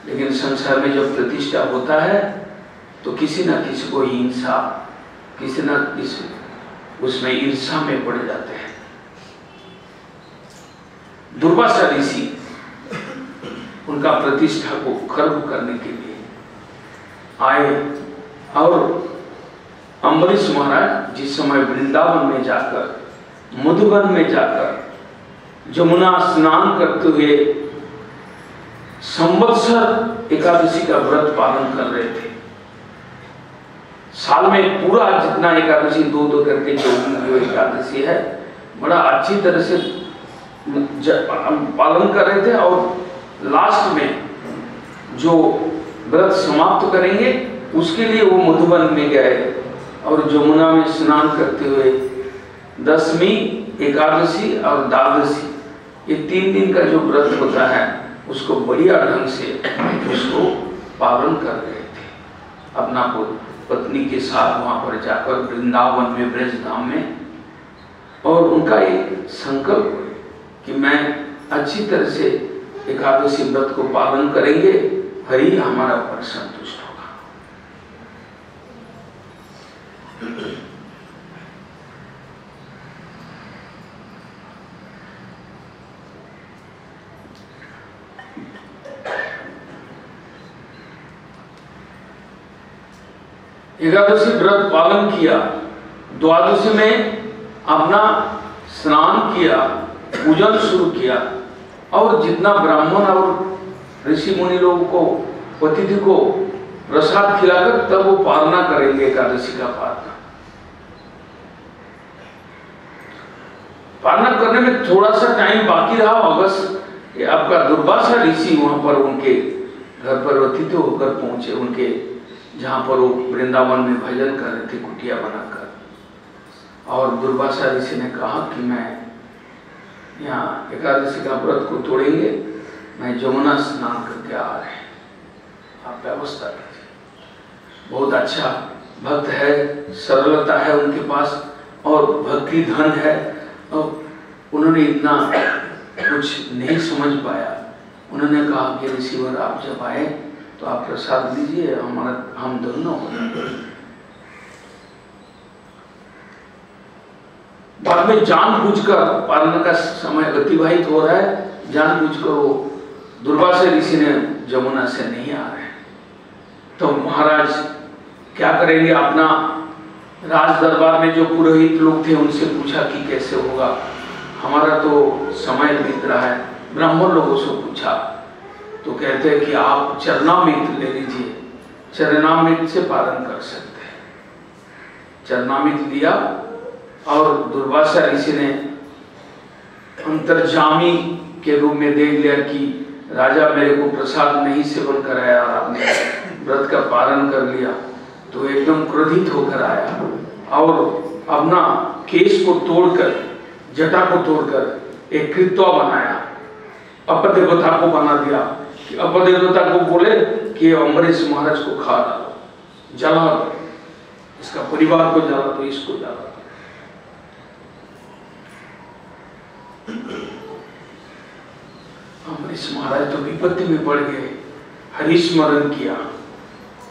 लेकिन संसार में जब प्रतिष्ठा होता है तो किसी न किसी को हिंसा, किसी न किसी उसमें ईर्ष्या में पड़ जाते हैं। दुर्वासा ऋषि उनका प्रतिष्ठा को खर्ब करने के लिए आए और अम्बरीश महाराज जिस समय वृंदावन में जाकर, मधुबन में जाकर जमुना स्नान करते हुए संवत्सर एकादशी का व्रत पालन कर रहे थे। साल में पूरा जितना एकादशी दो करके जो एकादशी है बड़ा अच्छी तरह से पालन कर रहे थे और लास्ट में जो व्रत समाप्त करेंगे उसके लिए वो मधुबन में गए और जमुना में स्नान करते हुए दशमी, एकादशी और द्वादशी, ये 3 दिन का जो व्रत होता है उसको बढ़िया ढंग से उसको पालन कर रहे थे अपना पत्नी के साथ वहां पर जाकर वृंदावन में, ब्रजधाम में। और उनका एक संकल्प कि मैं अच्छी तरह से एकादशी व्रत को पालन करेंगे, हरि हमारा ऊपर संतुष्ट होगा। एकादशी व्रत पालन किया, द्वादशी में अपना स्नान किया, पूजन शुरू किया और जितना ब्राह्मण और ऋषि मुनि लोगों को, अतिथि को प्रसाद खिलाकर तब वो पालना करेंगे एकादशी का पालना करने में थोड़ा सा टाइम बाकी रहा। अगस्त आपका दुर्वासा ऋषि वहां पर उनके घर पर अतिथि होकर पहुंचे, उनके जहां पर वो वृंदावन में भजन कर रहे थे कुटिया बनाकर। और दुर्वासा ऋषि ने कहा कि मैं यहाँ एकादशी का व्रत को तोड़ेंगे, मैं जमुना स्नान करके आ रहे हैं, आप व्यवस्था कीजिए। बहुत अच्छा भक्त है, सरलता है उनके पास और भक्ति धन है। और उन्होंने इतना कुछ नहीं समझ पाया। उन्होंने कहा कि ऋषिवर आप जब आए तो आप प्रसाद लीजिए, हम धन्य हो गए। बाद में जानबूझकर पालना का समय अतिवाहित हो रहा है, जानबूझकर वो दुर्वासा ऋषि ने जमुना से नहीं आ रहे, तो महाराज क्या करेंगे? अपना राज दरबार में जो पुरोहित लोग थे उनसे पूछा कि कैसे होगा, हमारा तो समय बीत रहा है। ब्राह्मण लोगों से पूछा तो कहते हैं कि आप चरणामृत ले लीजिए, चरणामृत से पालन कर सकते हैं। चरणामृत लिया और दुर्वासा ऋषि ने अंतर्जामी के रूप में देख लिया कि राजा मेरे को प्रसाद नहीं सेवन कराया और आपने व्रत का पालन कर लिया, तो एकदम क्रोधित होकर आया और अपना केश को तोड़कर, जटा को तोड़कर एक कृत्वा बनाया, अपदेवता को बना दिया कि अपदेवता को बोले कि अम्बरीश महाराज को खा डालो, जला दो, इसका परिवार को जला दो, इसको जला दो। अम्बरीश महाराज तो विपत्ति में पड़ गए, हरिस्मरण किया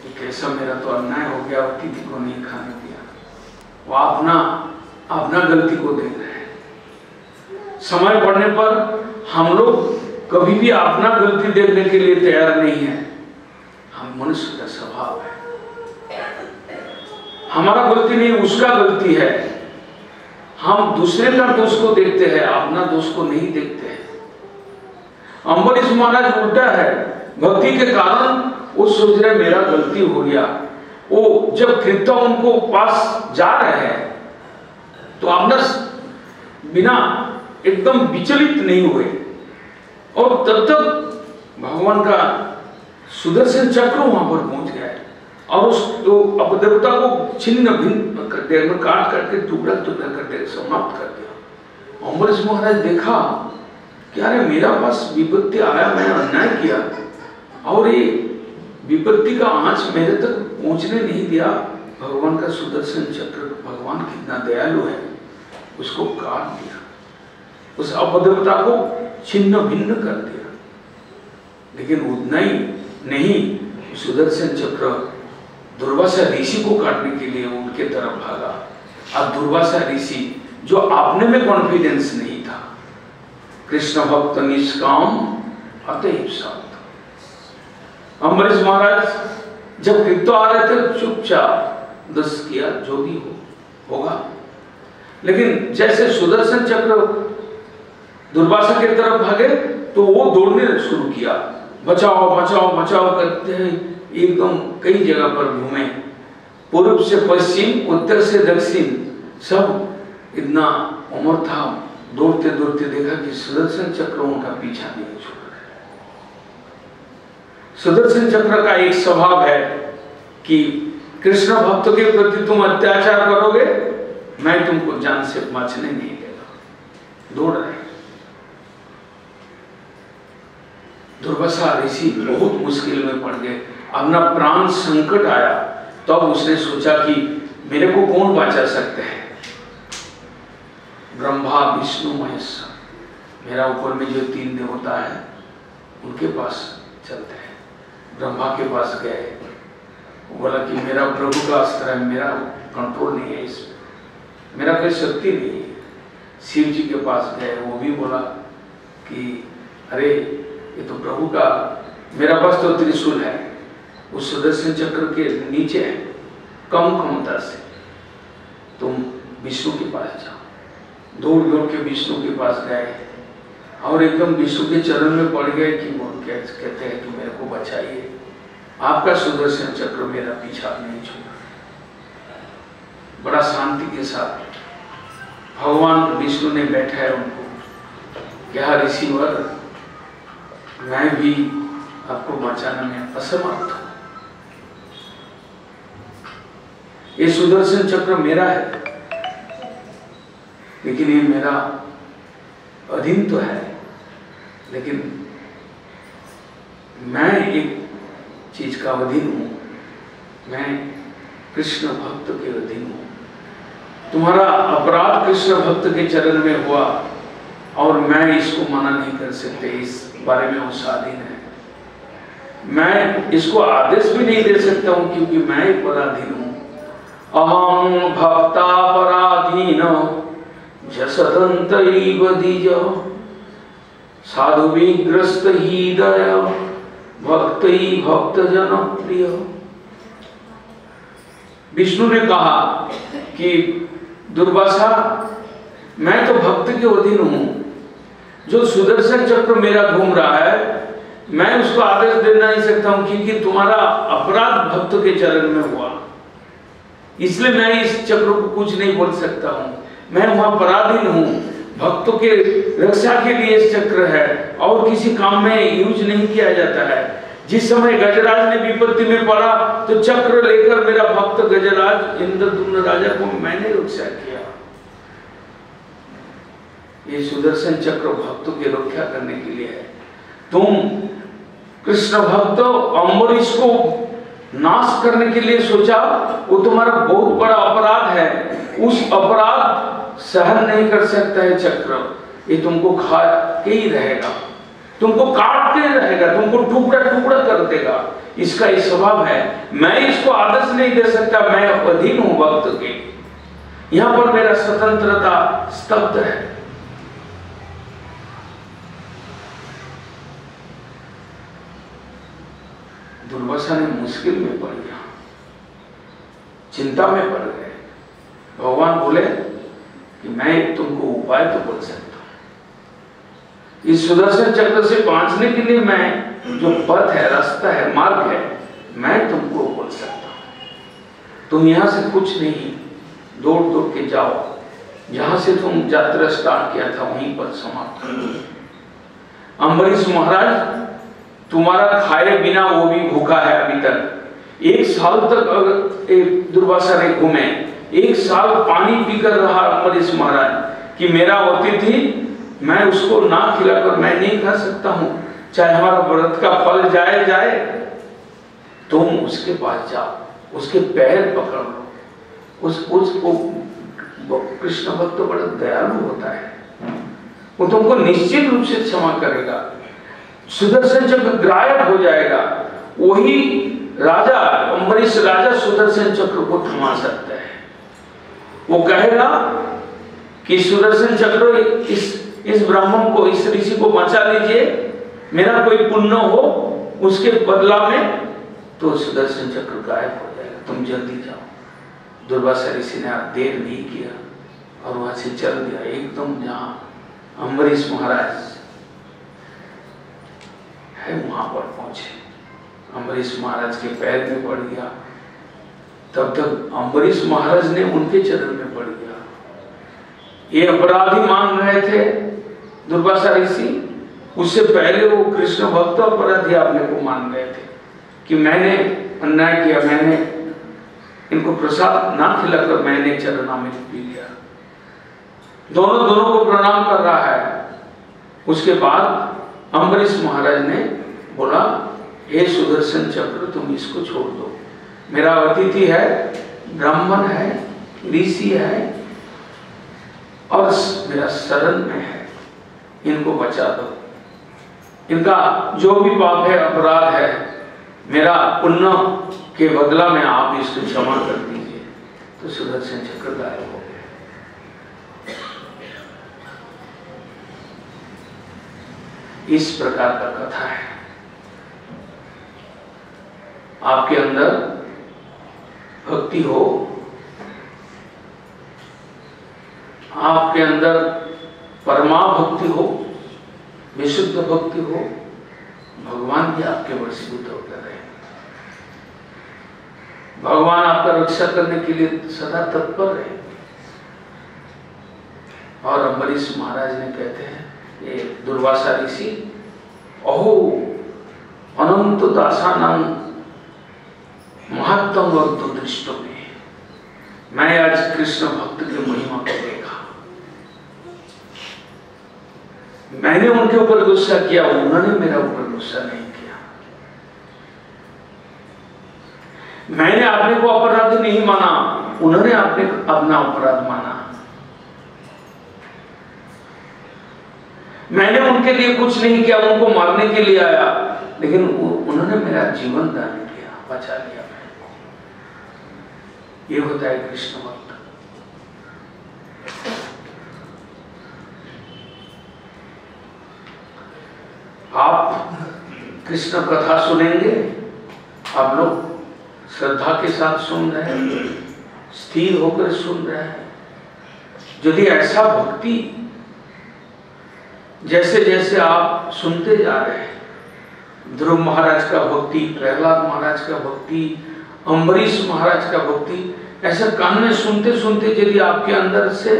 कि कैसा मेरा तो अन्याय हो गया, अतिथि को नहीं खाने दिया। वो अपना गलती को देख रहे हैं। समय बढ़ने पर हम लोग कभी भी अपना गलती देखने के लिए तैयार नहीं है। हम मनुष्य का स्वभाव है, हमारा गलती नहीं उसका गलती है। हम दूसरे का दोष को देखते हैं, अपना दोष को नहीं देखते हैं। अम्बरीश महाराज उल्टा है, भक्ति के कारण वो सोच रहे मेरा गलती हो गया। वो जब कृत्य उनको पास जा रहे हैं तो अपना बिना एकदम विचलित नहीं हुए, और तब तक भगवान का सुदर्शन चक्र वहां पर पहुंच गया है और उस तो अपदेवता को छिन्न भिन्न कर दिया, काट करके टुकड़ा टुकड़ा कर दिया, समाप्त कर दिया। अम्बरीश महाराज देखा कि अरे मेरा पास विपत्ति आया, मैं अन्याय किया और ये विपत्ति का आंच मेरे तक पहुंचने नहीं दिया। भगवान का सुदर्शन चक्र, भगवान कितना दयालु है, उसको काट दिया, उस अपदेवता को छिन्न भिन्न कर दिया। लेकिन उतना ही नहीं, सुदर्शन चक्र दुर्वासा ऋषि को काटने के लिए उनके तरफ भागा। अब दुर्वासा ऋषि जो अपने में कॉन्फिडेंस नहीं था, कृष्ण भक्त निष्काम अतएव सावधान। अम्बरीश महाराज जब कृत्य आ रहे थे चुपचाप दस किया, जो भी होगा। लेकिन जैसे सुदर्शन चक्र दुर्वासा की तरफ भागे तो वो दौड़ने शुरू किया, बचाओ बचाओ बचाओ करते हैं। एकदम कई जगह पर घूमे, पूर्व से पश्चिम, उत्तर से दक्षिण, सब इतना उम्र था। दौड़ते दौड़ते देखा कि सुदर्शन चक्र उनका पीछा नहीं छोड़ रहा। सुदर्शन चक्र का एक स्वभाव है कि कृष्ण भक्त के प्रति तुम अत्याचार करोगे, मैं तुमको जान से बचने नहीं देगा। दौड़ रहे। दुर्वासा ऋषि बहुत मुश्किल में पड़ गए, अपना प्राण संकट आया। तब उसने सोचा कि मेरे को कौन बचा सकते हैं। ब्रह्मा विष्णु महेश, मेरा ऊपर में जो तीन देवता है उनके पास चलते हैं। ब्रह्मा के पास गए, बोला कि मेरा प्रभु का अस्त्र है, मेरा कंट्रोल नहीं है इसमें, मेरा कोई शक्ति नहीं है। शिव जी के पास गए, वो भी बोला कि अरे ये तो प्रभु का, मेरा पास तो त्रिशूल है, उस सुदर्शन चक्र के नीचे है, कम क्षमता से, तुम विष्णु के पास जाओ। दौड़ दौड़ के विष्णु के पास गए और एकदम विष्णु के चरण में पड़ गए कि वो कहते हैं कि मेरे को बचाइए, आपका सुदर्शन चक्र मेरा पीछा नहीं छोड़ा। बड़ा शांति के साथ भगवान विष्णु ने बैठाया उनको, क्या ऋषिवर, मैं भी आपको बचाने में असमर्थ हूं। ये सुदर्शन चक्र मेरा है, लेकिन ये मेरा अधीन तो है, लेकिन मैं एक चीज का अधीन हूं, मैं कृष्ण भक्त के अधीन हूं। तुम्हारा अपराध कृष्ण भक्त के चरण में हुआ और मैं इसको मना नहीं कर सकते, इस बारे में वो स्वाधीन है। मैं इसको आदेश भी नहीं दे सकता हूं क्योंकि मैं एक पराधीन हूं। अहं भक्ता पराधीन जसदंतैव द्विज साधु विग्रस्त हृदय भक्तै भक्त जन प्रिय। विष्णु ने कहा कि दुर्वासा, मैं तो भक्त के अधीन हूं, जो सुदर्शन चक्र मेरा घूम रहा है मैं उसको आदेश दे नहीं सकता हूं क्योंकि तुम्हारा अपराध भक्त के चरण में हुआ, इसलिए मैं इस चक्र को कुछ नहीं बोल सकता हूं। मैं वहां पराधीन हूं, भक्तों के रक्षा के लिए इस चक्र है और किसी काम में यूज नहीं किया जाता है। जिस समय गजराज ने विपत्ति में पड़ा तो चक्र लेकर मेरा भक्त गजराज इंद्रद्युम्न राजा को मैंने रक्षा किया। ये सुदर्शन चक्र भक्तों की रक्षा करने के लिए है। तुम कृष्ण भक्त अम्बरीश को नाश करने के लिए सोचा, वो तुम्हारा बहुत बड़ा अपराध है, उस अपराध सहन नहीं कर सकता है चक्र, ये तुमको खा के ही रहेगा, तुमको काट के रहेगा, तुमको टुकड़ा टुकड़ा कर देगा, इसका ये स्वभाव है। मैं इसको आदेश नहीं दे सकता, मैं अधीन हूं भक्त के, यहां पर मेरा स्वतंत्रता स्तब्ध है। दुर्वासा ने मुश्किल में पड़ गया, चिंता में पड़ गए। भगवान बोले कि मैं तुमको उपाय तो बोल सकता हूं, इस सुदर्शन चक्र से बांचने के लिए मैं जो पथ है, रास्ता है, मार्ग है, मैं तुमको बोल सकता हूं। तुम यहां से कुछ नहीं, दौड़ दौड़ के जाओ, जहां से तुम यात्रा स्टार्ट किया था वहीं पर समाप्त करो। अम्बरीश महाराज तुम्हारा खाए बिना वो भी भूखा है अभी तक। 1 साल तक अगर एक दुर्वासा ने घूमे, 1 साल पानी पीकर रहा अम्बरीश महाराज कि मेरा अतिथि, मैं उसको ना खिलाकर मैं नहीं खा सकता हूं, चाहे हमारा व्रत का फल जाए। तुम उसके पास जाओ, उसके पैर पकड़ लो, उसको कृष्ण भक्त तो बड़ा दयालु होता है, वो तुमको निश्चित रूप से क्षमा करेगा। सुदर्शन चक्र गायब हो जाएगा, वही राजा अम्बरीश राजा सुदर्शन चक्र को थमा सकता है। वो कहेगा कि सुदर्शन चक्र इस ब्राह्मण को, इस ऋषि को बचा लीजिए, मेरा कोई पुण्य हो उसके बदला में, तो सुदर्शन चक्र गायब हो जाएगा, तुम जल्दी जाओ। दुर्वासा ऋषि ने देर नहीं किया और वहां से चल दिया, एकदम जहां अम्बरीश महाराज है वहां पर पहुंचे। अम्बरीश महाराज के पैर में पड़ गया, तब तक अम्बरीश महाराज ने उनके चरण में पड़ गया। ये अपराधी मान रहे थे दुर्वासा ऋषि, उससे पहले वो कृष्ण भक्त अपराधी अपने को मान रहे थे कि मैंने अन्याय किया, मैंने इनको प्रसाद ना खिलाकर मैंने चरणामृत पी लिया। दोनों को प्रणाम कर रहा है। उसके बाद अम्बरीश महाराज ने बोला, हे सुदर्शन चक्र, तुम इसको छोड़ दो, मेरा अतिथि है, ब्राह्मण है, ऋषि है और मेरा शरण में है, इनको बचा दो। इनका जो भी पाप है, अपराध है, मेरा पुण्य के बदला में आप इसको क्षमा कर दीजिए। तो सुदर्शन चक्र गायब हो गया। इस प्रकार का कथा है। आपके अंदर भक्ति हो, आपके अंदर परमा भक्ति हो, विशुद्ध भक्ति हो, भगवान भी आपके वशीभूत होकर रहे। भगवान आपका रक्षा करने के लिए सदा तत्पर है। और अम्बरीश महाराज ने कहते हैं, ये दुर्वासा ऋषि, अहो अनंत दासानां महत्तम वक्तु दृष्टो में, मैं आज कृष्ण भक्त की महिमा को देखा। मैंने उनके ऊपर गुस्सा किया, उन्होंने मेरा ऊपर गुस्सा नहीं किया। मैंने अपने को अपराधी नहीं माना, उन्होंने अपना अपराध माना। मैंने उनके लिए कुछ नहीं किया, उनको मारने के लिए आया, लेकिन उन्होंने मेरा जीवन दान किया, बचा लिया। ये होता है कृष्ण भक्त। आप कृष्ण कथा सुनेंगे, आप लोग श्रद्धा के साथ सुन रहे हैं, स्थिर होकर सुन रहे हैं। यदि ऐसा भक्ति, जैसे जैसे आप सुनते जा रहे हैं, ध्रुव महाराज का भक्ति, प्रहलाद महाराज का भक्ति, अम्बरीश महाराज का भक्ति, ऐसा कान में सुनते सुनते यदि आपके अंदर से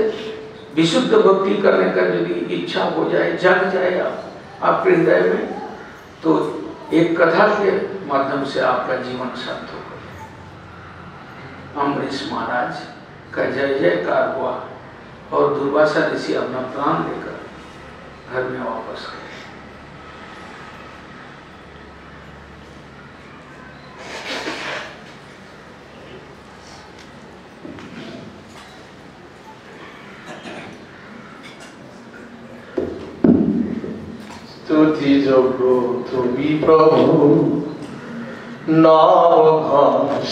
विशुद्ध भक्ति करने का यदि इच्छा हो जाए, जग जाए आपके हृदय में, तो एक कथा के माध्यम से आपका जीवन सार्थक हो। अम्बरीश महाराज का जय जयकार हुआ और दुर्वासा ऋषि अपना प्राण लेकर घर में वापस गए। स्तुति जोगो तुमी प्रभु नवघोषाम।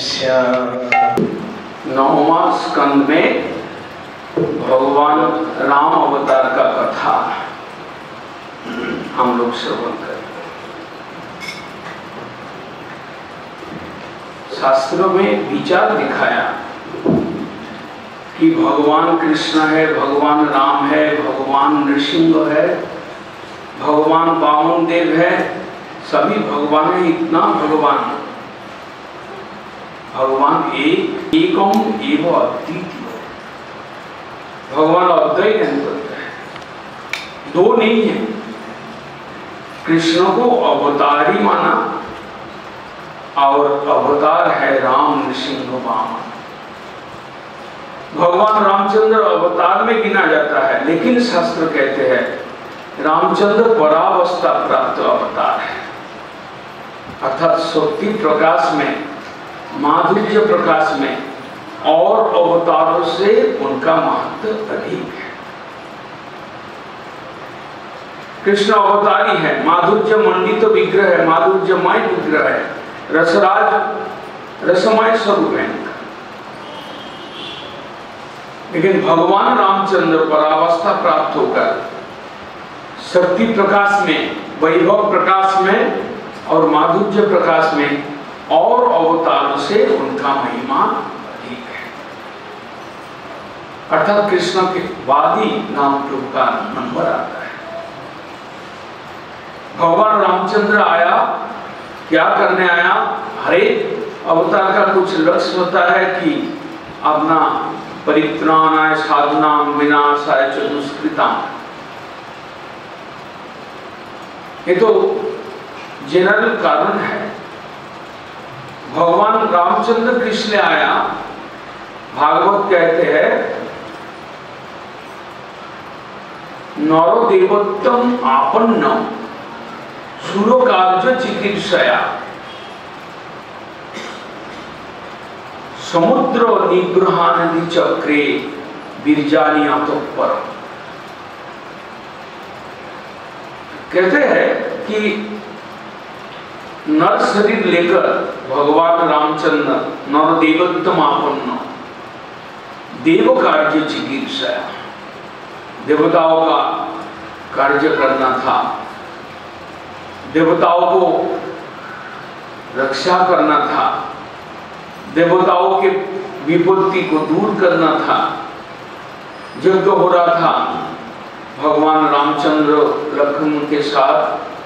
9वां स्कंद में भगवान राम अवतार का कथा हम लोग श्रवण करें। शास्त्रों में विचार दिखाया कि भगवान कृष्ण है, भगवान राम है, भगवान नृसिंह है, भगवान वामन देव है, सभी भगवान है। इतना भगवान, भगवान एकम एवं अद्वितीय, भगवान अद्वैत नहीं करते हैं, दो नहीं है। कृष्ण को अवतारी माना और अवतार है राम नृसिंह वामन। भगवान रामचंद्र अवतार में गिना जाता है, लेकिन शास्त्र कहते हैं रामचंद्र परावस्था प्राप्त अवतार है, अर्थात शक्ति प्रकाश में, माधुर्य प्रकाश में और अवतारों से उनका महत्व अधिक है। कृष्ण अवतारी है, माधुर्य मंडित विग्रह है, माधुर्यमय विग्रह है, रसराज रसमय स्वरूप है। लेकिन भगवान रामचंद्र परावस्था प्राप्त होकर शक्ति प्रकाश में, वैभव प्रकाश में और माधुर्य प्रकाश में और अवतारों से उनका महिमा अधिक है। अर्थात कृष्ण के वादी नाम का नंबर आता है। भगवान रामचंद्र आया, क्या करने आया? हर एक अवतार का कुछ लक्ष्य होता है कि अपना परित्राणाय साधनाम विनाशाय च दुष्कृताम। ये तो जनरल कारण है। भगवान रामचंद्र कृष्ण आया, भागवत कहते हैं नरो देवोत्तम आपन्न सुरो कार्य चिकित्सया समुद्र निग्रहानदि चक्रे बिरजानी आतोपर। कहते हैं कि नर शरीर लेकर भगवान रामचंद्र नर देवोत्तम आपन्न देव कार्य चिकित्सया, देवताओं का कार्य करना था, देवताओं को रक्षा करना था, देवताओं के विपत्ति को दूर करना था, यज्ञ हो रहा था। भगवान रामचंद्र लक्ष्मण के साथ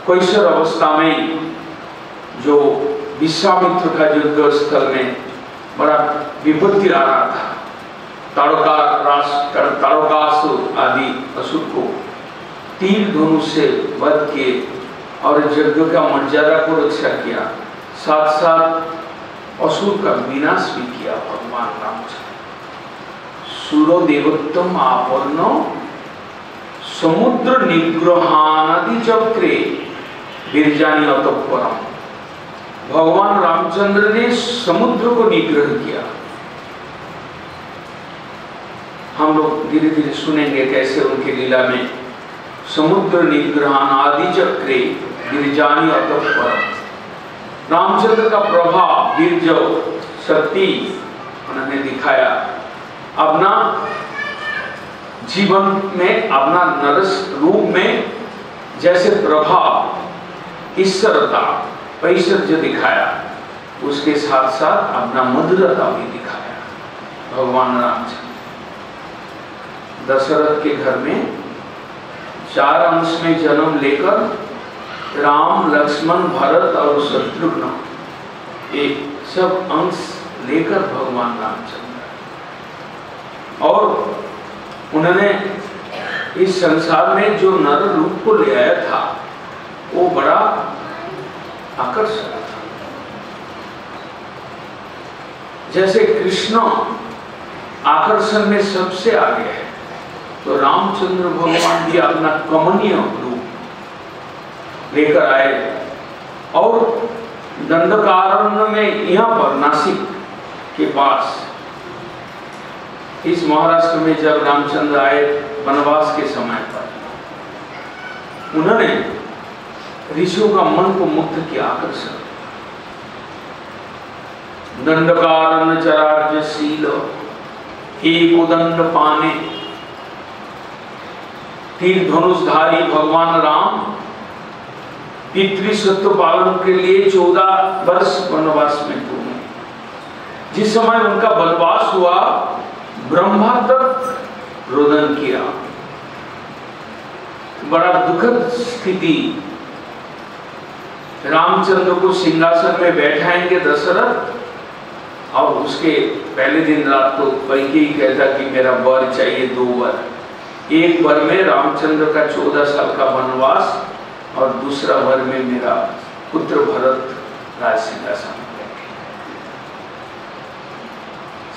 कैसर अवस्था में जो विश्वामित्र का युद्ध स्थल में बड़ा विपत्ति आ रहा था, ताड़कासुर आदि असुर को तीर धनुष से वध किए और यज्ञ का मर्यादा को रक्षा किया, साथ साथ असुर का विनाश भी किया भगवान रामचंद्र। सुरो देवोत्तम आपन्न समुद्र निग्रहानदि चक्रे बिरजानी अतःपरम। भगवान रामचंद्र ने समुद्र को निग्रह किया। हम लोग धीरे धीरे सुनेंगे कैसे उनकी लीला में समुद्र निग्रहण आदि चक्रे बिरजानी अतःपरम। रामचंद्र का प्रभाव, वीर्य, शक्ति उन्होंने दिखाया। अपना जीवन में, अपना नरस रूप में जैसे प्रभाव, ईश्वरता, ऐश्वर्य दिखाया, उसके साथ साथ अपना मधुरता भी दिखाया भगवान रामचंद्र। दशरथ के घर में 4 अंश में जन्म लेकर राम, लक्ष्मण, भरत और शत्रुघ्न, एक सब अंश लेकर भगवान रामचंद्र, और उन्होंने इस संसार में जो नर रूप को ले आया था वो बड़ा आकर्षक था। जैसे कृष्ण आकर्षण में सबसे आगे है, तो रामचंद्र भगवान भी अपना कमनीय रूप लेकर आए और दंडकारण्य में, यहाँ पर नासिक के पास, इस महाराष्ट्र में जब रामचंद्र आए वनवास के समय पर, उन्होंने ऋषियों का मन को मुग्ध किया, आकर्षण। दंडकारण्य चरार्यशील एक उदंड पाने, तीर धनुषधारी भगवान राम पितृसत्व पालन के लिए 14 वर्ष वनवास में घूमे। जिस समय उनका वनवास हुआ, ब्रह्मा तक रोदन किया। बड़ा दुखद स्थिति। रामचंद्र को सिंहासन में बैठाएंगे दशरथ, और उसके पहले दिन रात को कैकेयी कहता कि मेरा वर चाहिए, 2 वर। एक वर में रामचंद्र का 14 साल का वनवास, और दूसरा वर में मेरा पुत्र भरत राज सिंहासन में बैठे।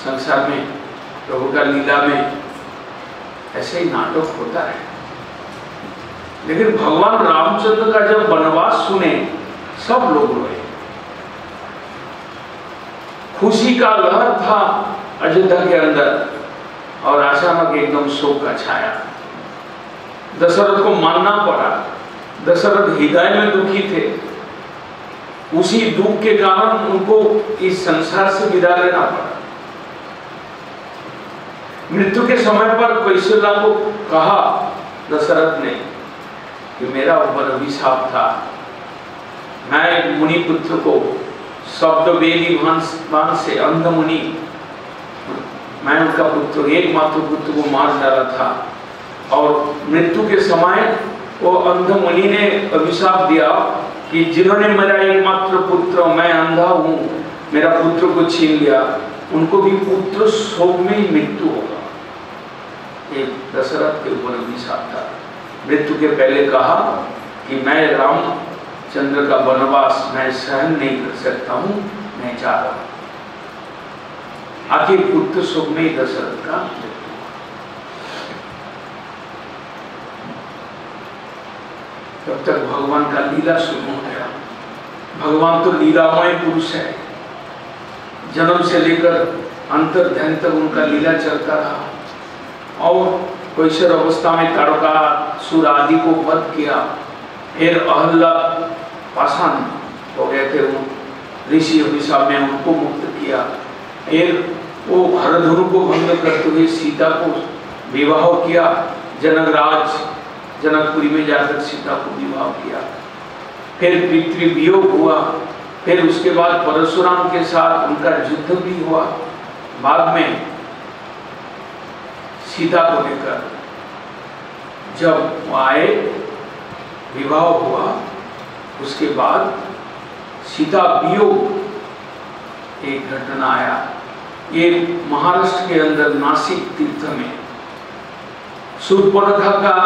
संसार में प्रभु का लीला में ऐसे ही नाटक होता है। लेकिन भगवान रामचंद्र का जब वनवास सुने, सब लोग रोए। खुशी का लहर था अयोध्या के अंदर, और अचानक एकदम शोक का छाया। दशरथ को मानना पड़ा। दशरथ हृदय में दुखी थे। उसी दुख के कारण उनको इस संसार से विदा लेना पड़ा। मृत्यु के समय पर कौशल्या को कहा दशरथ ने कि मेरा ऊपर अभिशाप था, मैं मुनि पुत्र को शब्द वेदी भान से अंध मुनि, मैं उनका पुत्र, एकमात्र पुत्र को मार डाला था, और मृत्यु के समय वो अंध मुनि ने अभिशाप दिया कि जिन्होंने मेरा एकमात्र पुत्र, मैं अंधा हूँ, मेरा पुत्र को छीन लिया, उनको भी पुत्र शोक में ही मृत्यु होगा। एक दशरथ के ऊपर अभिशाप था। मृत्यु के पहले कहा कि मैं रामचंद्र का वनवास मैं सहन नहीं कर सकता हूँ, मैं जा रहा हूँ। आखिर पुत्र शोक में ही दशरथ का मृत्यु। तब तक भगवान का लीला शुरू हो गया। भगवान तो लीलामय पुरुष है। जन्म से लेकर अंतर्ध्यान तक उनका लीला चलता रहा, और कैशोर अवस्था में ताड़कासुर आदि को वध किया। फिर अहल्ला पाषाण हो गए थे, ऋषि अभिशाप में उनको मुक्त किया। फिर वो हरधनु को भंग करते हुए सीता को विवाह किया। जनकराज जनकपुरी में जाकर सीता को विवाह किया। फिर पितृवियोग हुआ। फिर उसके बाद परशुराम के साथ उनका युद्ध भी हुआ। बाद में सीता को लेकर जब वो आए, विवाह हुआ, उसके बाद सीता वियोग एक घटना आया। ये महाराष्ट्र के अंदर नासिक तीर्थ में शूर्पणखा का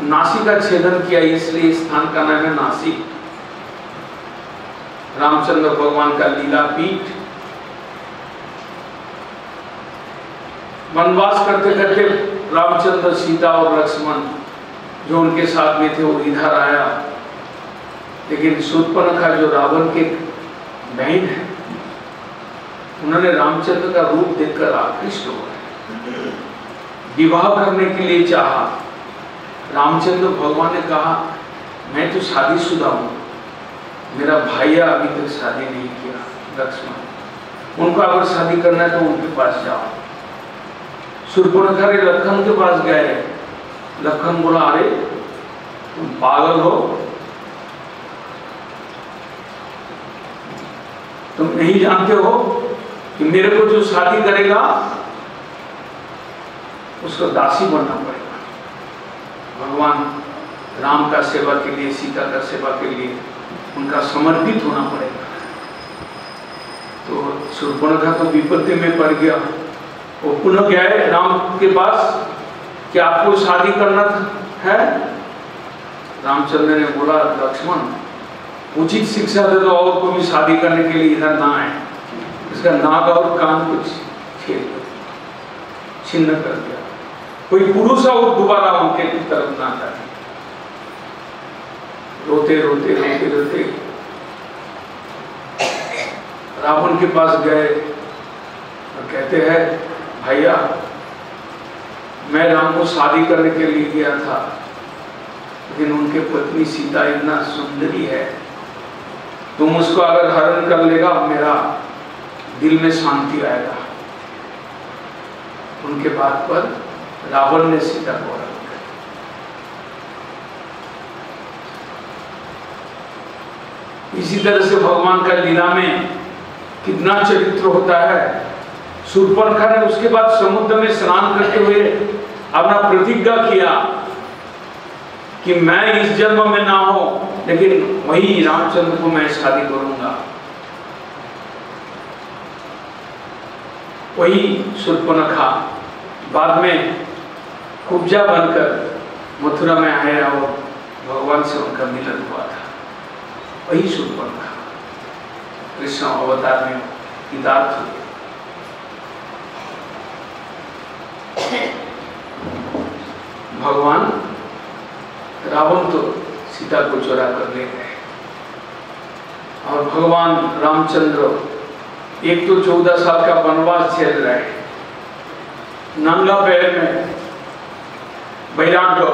नासिका छेदन किया, इसलिए स्थान का नाम है नासिक। रामचंद्र भगवान का लीला पीठ। वनवास करते करते रामचंद्र, सीता और लक्ष्मण जो उनके साथ में थे वो इधर आया। लेकिन शूर्पणखा जो रावण के बहन है, उन्होंने रामचंद्र का रूप देखकर आकृष्ट हो गए, विवाह करने के लिए चाहा। रामचंद्र भगवान ने कहा मैं तो शादीशुदा हूँ, मेरा भाइया अभी तक शादी नहीं किया लक्ष्मण, उनको अगर शादी करना है तो उनके पास जाओ। शूर्पणखा ने लखन के पास गए। लखन बोला अरे तुम पागल हो, तुम नहीं जानते हो कि मेरे को जो शादी करेगा उसको दासी बनना पड़ेगा। भगवान राम का सेवा के लिए, सीता का सेवा के लिए उनका समर्पित होना पड़ेगा। तो शूर्पणखा तो विपत्ति में पड़ गया। वो पुनः गए राम के पास कि आपको शादी करना है। रामचंद्र ने बोला लक्ष्मण उचित शिक्षा दे दो और को भी शादी करने के लिए इधर ना आए। इसका नाक और कान को छिन्न कर दिया। कोई पुरुष और दोबारा उनके तरफ ना जाए। रोते रोते रोते रोते रावण के पास गए और कहते हैं भैया मैं राम को शादी करने के लिए गया था, लेकिन उनके पत्नी सीता इतना सुंदरी है, तुम उसको अगर हरण कर लेगा मेरा दिल में शांति आएगा। उनके बात पर रावण ने सीता को हरण कर। इसी तरह से भगवान का लीला में कितना चरित्र होता है। शूर्पणखा ने उसके बाद समुद्र में स्नान करते हुए अपना प्रतिज्ञा किया कि मैं इस जन्म में ना हो, लेकिन वही रामचंद्र को मैं शादी करूंगा। वही शूर्पणखा बाद में कुब्जा बनकर मथुरा में आए और भगवान से उनका मिलन हुआ था। वही शूर्पणखा कृष्ण अवतार में हितार्थ हुए। भगवान रावण तो सीता को चुरा कर ले गए और भगवान रामचंद्र एक तो 14 साल का वनवास झेल रहे, नंगा पैर में वैराग्य।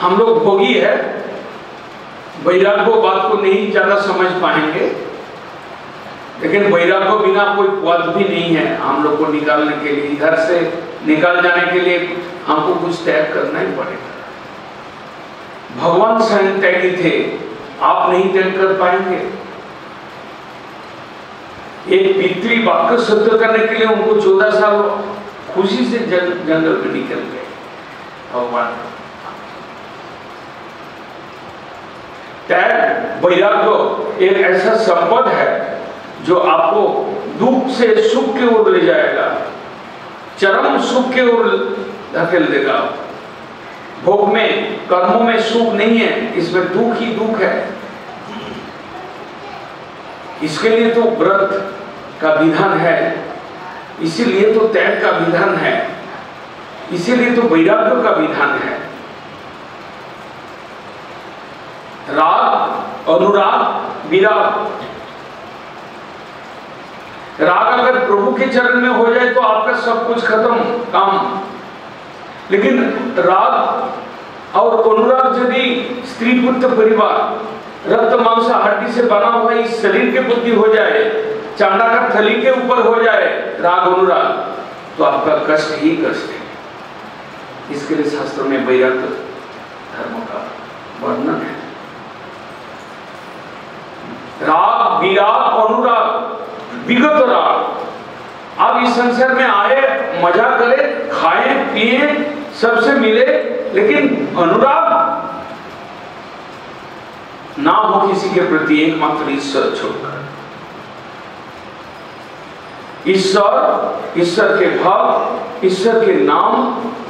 हम लोग भोगी है, वैराग्य बात को नहीं ज्यादा समझ पाएंगे, लेकिन वैराग्य बिना कोई पद भी नहीं है। हम लोग को निकालने के लिए, इधर से निकाल जाने के लिए हमको कुछ त्याग करना ही पड़ेगा। भगवान स्वयं त्यागी थे, आप नहीं त्याग कर पाएंगे। एक पितृ वाक्य सत्य करने के लिए उनको 14 साल खुशी से जंगल में निकल गए भगवान। त्याग वैराग्य एक ऐसा संपद है जो आपको दुख से सुख की ओर ले जाएगा, चरम सुख की ओर धकेल देगा। भोग में, कर्मों में सुख नहीं है, इसमें दुख ही दुख है। इसके लिए तो व्रत का विधान है, इसीलिए तो त्याग का विधान है, इसीलिए तो वैराग्य का विधान है। राग, अनुराग, विराग। राग अगर प्रभु के चरण में हो जाए तो आपका सब कुछ खत्म काम, लेकिन राग और अनुराग यदि स्त्री पुत्र परिवार, रक्त मांस हड्डी से बना हुआ इस शरीर के प्रति हो जाए, चांदा का थली के ऊपर हो जाए राग अनुराग, तो आपका कष्ट ही कष्ट है। इसके लिए शास्त्रों में वैराग्य धर्म का वर्णन है। राग, विराग, अनुराग, विगत राग। आप इस संसार में आए, मजा करें, खाएं पिए, सबसे मिले, लेकिन अनुराग ना हो किसी के प्रति, एकमात्र ईश्वर छोड़कर। ईश्वर के भाव, ईश्वर के नाम,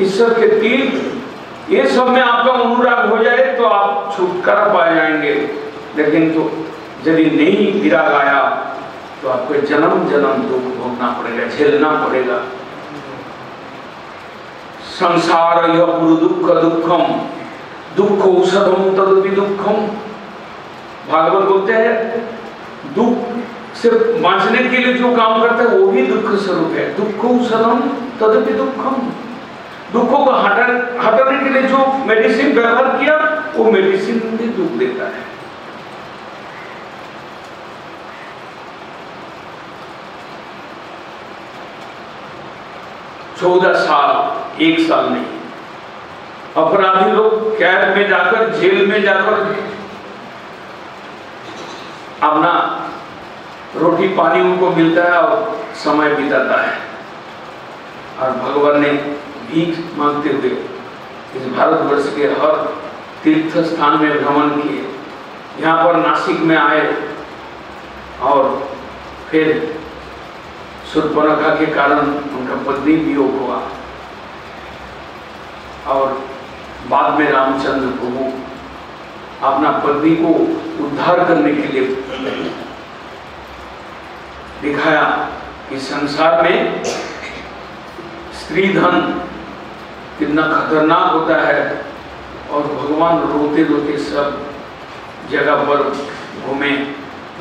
ईश्वर के तीर्थ, ये सब में आपका अनुराग हो जाए तो आप छुटकारा पा जाएंगे। लेकिन तो यदि नहीं विराग आया तो आपको जन्म जन्म दुख भोगना पड़ेगा, झेलना पड़ेगा। संसार यह पुरु दुख दुखम, दुख औषधम तदपि दुखम। भागवत बोलते हैं दुख से बांचने के लिए जो काम करता है वो भी दुख स्वरूप है। दुख औषधम तदपि दुखम। दुखों को हटाने के लिए जो मेडिसिन व्यवहार किया वो मेडिसिन भी दुख देता है। चौदह साल, 1 साल नहीं। अपराधी लोग कैद में जाकर, जेल में जाकर अपना रोटी पानी उनको मिलता है और समय बिताता है। और भगवान ने भीख मांगते हुए इस भारतवर्ष के हर तीर्थ स्थान में भ्रमण किए। यहाँ पर नासिक में आए और फिर शूर्पणखा के कारण उनका पत्नी वियोग हुआ और बाद में रामचंद्र प्रभु अपना पत्नी को उद्धार करने के लिए दिखाया कि संसार में स्त्री धन कितना खतरनाक होता है। और भगवान रोते रोते सब जगह पर घूमे।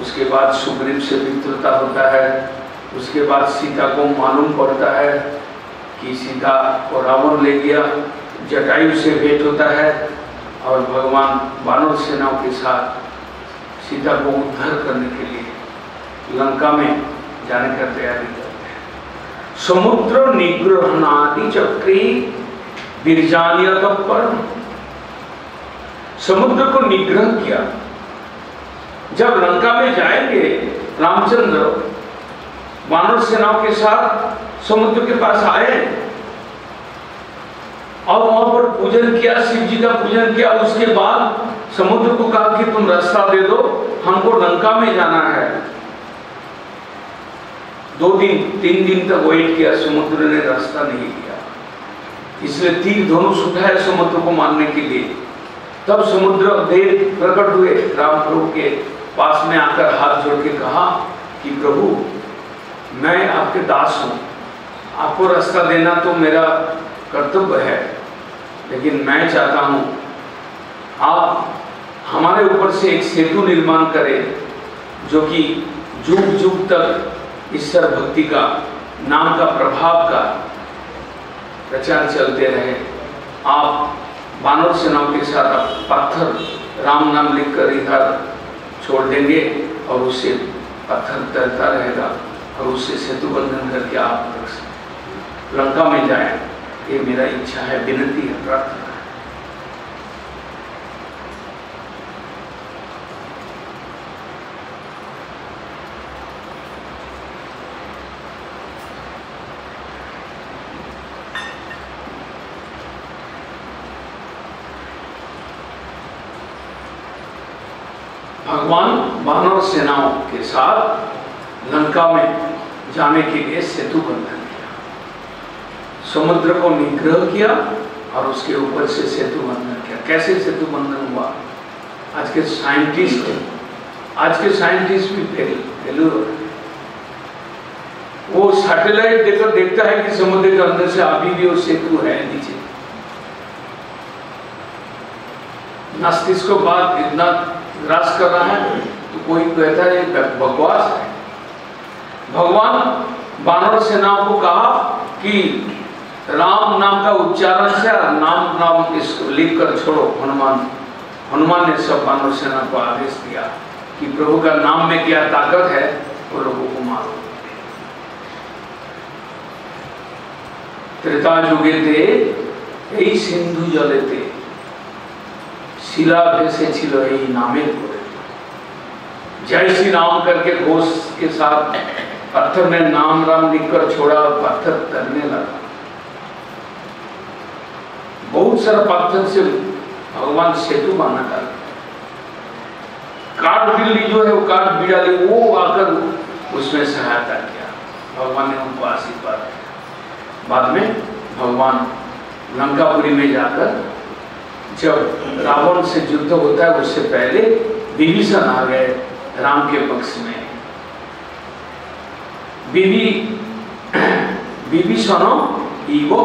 उसके बाद सुग्रीव से मित्रता होता है। उसके बाद सीता को मालूम पड़ता है कि सीता को रावण ले गया, जटायु से भेंट होता है और भगवान वानर सेनाओं के साथ सीता को उद्धार करने के लिए लंका में जाने का तैयारी करते हैं। समुद्र निग्रहणादि चक्री विरजानिया पर समुद्र को निग्रह किया। जब लंका में जाएंगे रामचंद्र वानर सेनाओं के साथ समुद्र के पास आए और वहां पर पूजन किया, शिव जी का पूजन किया। उसके बाद समुद्र को कहा कि तुम रास्ता दे दो, हमको लंका में जाना है। 2 दिन 3 दिन तक वेट किया, समुद्र ने रास्ता नहीं दिया। इसलिए तीर धनुष उठाया समुद्र को मारने के लिए। तब समुद्र देव प्रकट हुए, राम प्रभु के पास में आकर हाथ जोड़ के कहा कि प्रभु मैं आपके दास हूं, आपको रास्ता देना तो मेरा कर्तव्य है, लेकिन मैं चाहता हूं आप हमारे ऊपर से एक सेतु निर्माण करें जो कि जुग जुग तक ईश्वर भक्ति का, नाम का, प्रभाव का प्रचार चलते रहे। आप वानर सेनाओं के साथ आप पत्थर राम नाम लिखकर इधर छोड़ देंगे और उससे पत्थर तैरता रहेगा और उससे सेतु बंधन करके आप लंका में जाएं। ये मेरा इच्छा है, विनती है, प्रार्थना है। भगवान वानर सेनाओं के साथ लंका में जाने के लिए सेतु बंधन किया, समुद्र को निग्रह किया और उसके ऊपर से सेतु बंधन किया। कैसे सेतु बंधन हुआ? आज के साइंटिस्ट भी फेल्यूर। वो सैटेलाइट देखकर देखता है कि समुद्र के अंदर से अभी भी वो सेतु है नीचे। नास्तिक को बात इतना ग्रास कर रहा है तो कोई कहता है बकवास है। भगवान वानर सेनाओं को कहा कि राम नाम का उच्चारण से नाम इसको लिख कर छोड़ो। हनुमान ने सब वानर सेना को आदेश दिया कि प्रभु का नाम में क्या ताकत है, वो लोगों को मारो। त्रेता जुगे थे এই सिंधु जलेते शिला भेसे छिलो এই नामे করে। जय श्री राम करके घोष के साथ पत्थर ने नाम राम लिखकर छोड़ा और पत्थर तैरने लगा। बहुत सारा पत्थर से भगवान सेतु बना था। काठ बिल्ली जो है वो काठ बिड़ाली वो आकर उसमें सहायता किया। भगवान ने उनको आशीर्वाद दिया। बाद में भगवान लंकापुरी में जाकर जब रावण से युद्ध होता है उससे पहले विभीषण आ गए राम के पक्ष में। विभीषण ईगो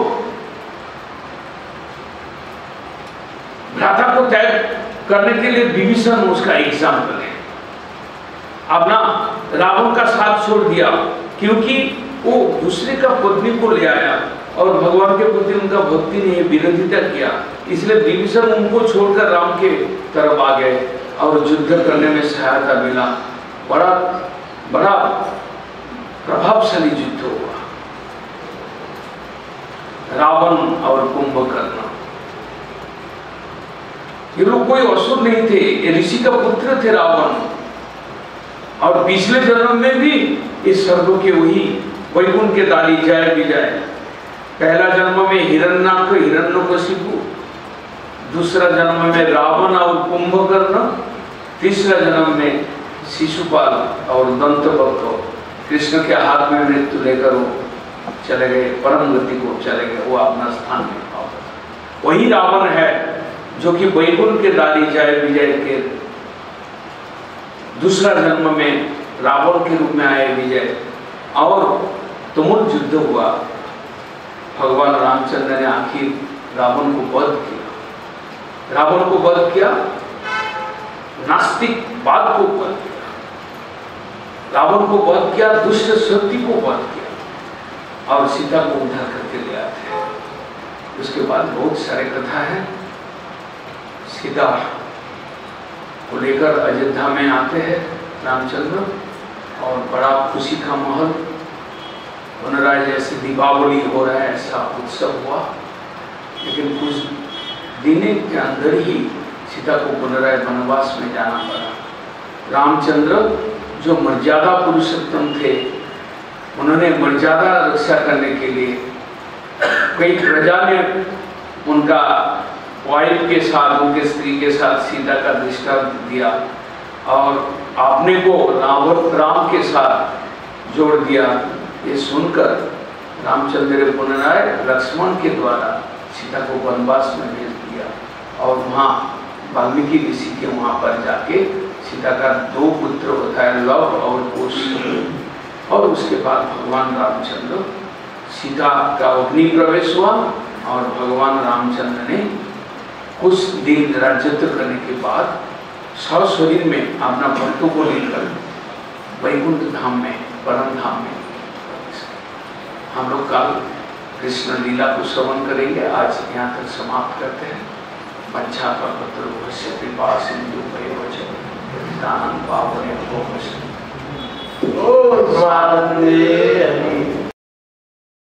भ्राता को त्याग करने के लिए विभीषण उसका एग्जाम्पल है। अपना रावण का साथ छोड़ दिया क्योंकि वो दूसरे का पत्नी को ले आया और भगवान के प्रति उनका भक्ति नहीं, विरोधिता किया। इसलिए विभीषण उनको छोड़कर राम के तरफ आ गए और युद्ध करने में सहायता मिला। बड़ा प्रभावशाली युद्ध हुआ। रावण और कुंभकर्ण ये लोग कोई असुर नहीं थे, ये ऋषि का पुत्र थे रावण। और पिछले जन्म में भी इस स्वर्ग के वही वैकुंठ के दाली जय विजय। पहला जन्म में हिरण्याक्ष हिरण्यकशिपु, दूसरा जन्म में रावण और कुंभकर्ण, तीसरा जन्म में शिशुपाल और दंतवक्र। कृष्ण के हाथ में मृत्यु लेकर वो चले गए, परम गति को चले गए, वो अपना स्थान में पाओ। वही रावण है जो कि वैकुंठ के दारी जय विजय के दूसरा जन्म में रावण के रूप में आए विजय। और तुमुल युद्ध हुआ। भगवान रामचंद्र ने आखिर रावण को वध किया। रावण को वध किया, नास्तिकवाद को वध किया, रावण को वध किया, दुष्ट शक्ति को वध किया और सीता को उद्धार करके ले आते हैं। उसके बाद बहुत सारे कथा है। सीता को लेकर अयोध्या में आते हैं रामचंद्र और बड़ा खुशी का माहौल बन रहा है, जैसे दीपावली हो रहा है ऐसा उत्सव हुआ। लेकिन कुछ दिन के अंदर ही सीता को पुनराय वनवास में जाना पड़ा। रामचंद्र जो मर्यादा पुरुषोत्तम थे, उन्होंने मर्यादा रक्षा करने के लिए कई प्रजा ने उनका वाइफ के साथ, उनके स्त्री के साथ सीता का दृष्टांत दिया और आपने को राम के साथ जोड़ दिया। ये सुनकर रामचंद्र पुनराय लक्ष्मण के द्वारा सीता को वनवास में भेज दिया और वहाँ वाल्मीकि ऋषि के वहाँ पर जाके सीता का 2 पुत्र होता है, लव और कुश। और उसके बाद भगवान रामचंद्र, सीता का अग्नि प्रवेश हुआ और भगवान रामचंद्र ने कुछ दिन राज्यत्व करने के बाद सशरीर में अपना भक्तों को लेकर वैकुंठ धाम में, परम धाम में हम लोग कल कृष्ण लीला को श्रवण करेंगे। आज यहाँ तक समाप्त करते हैं। पंचा पत्र भस्य कृपा सिंधु वैवच दानं पावने भो ओ वंदे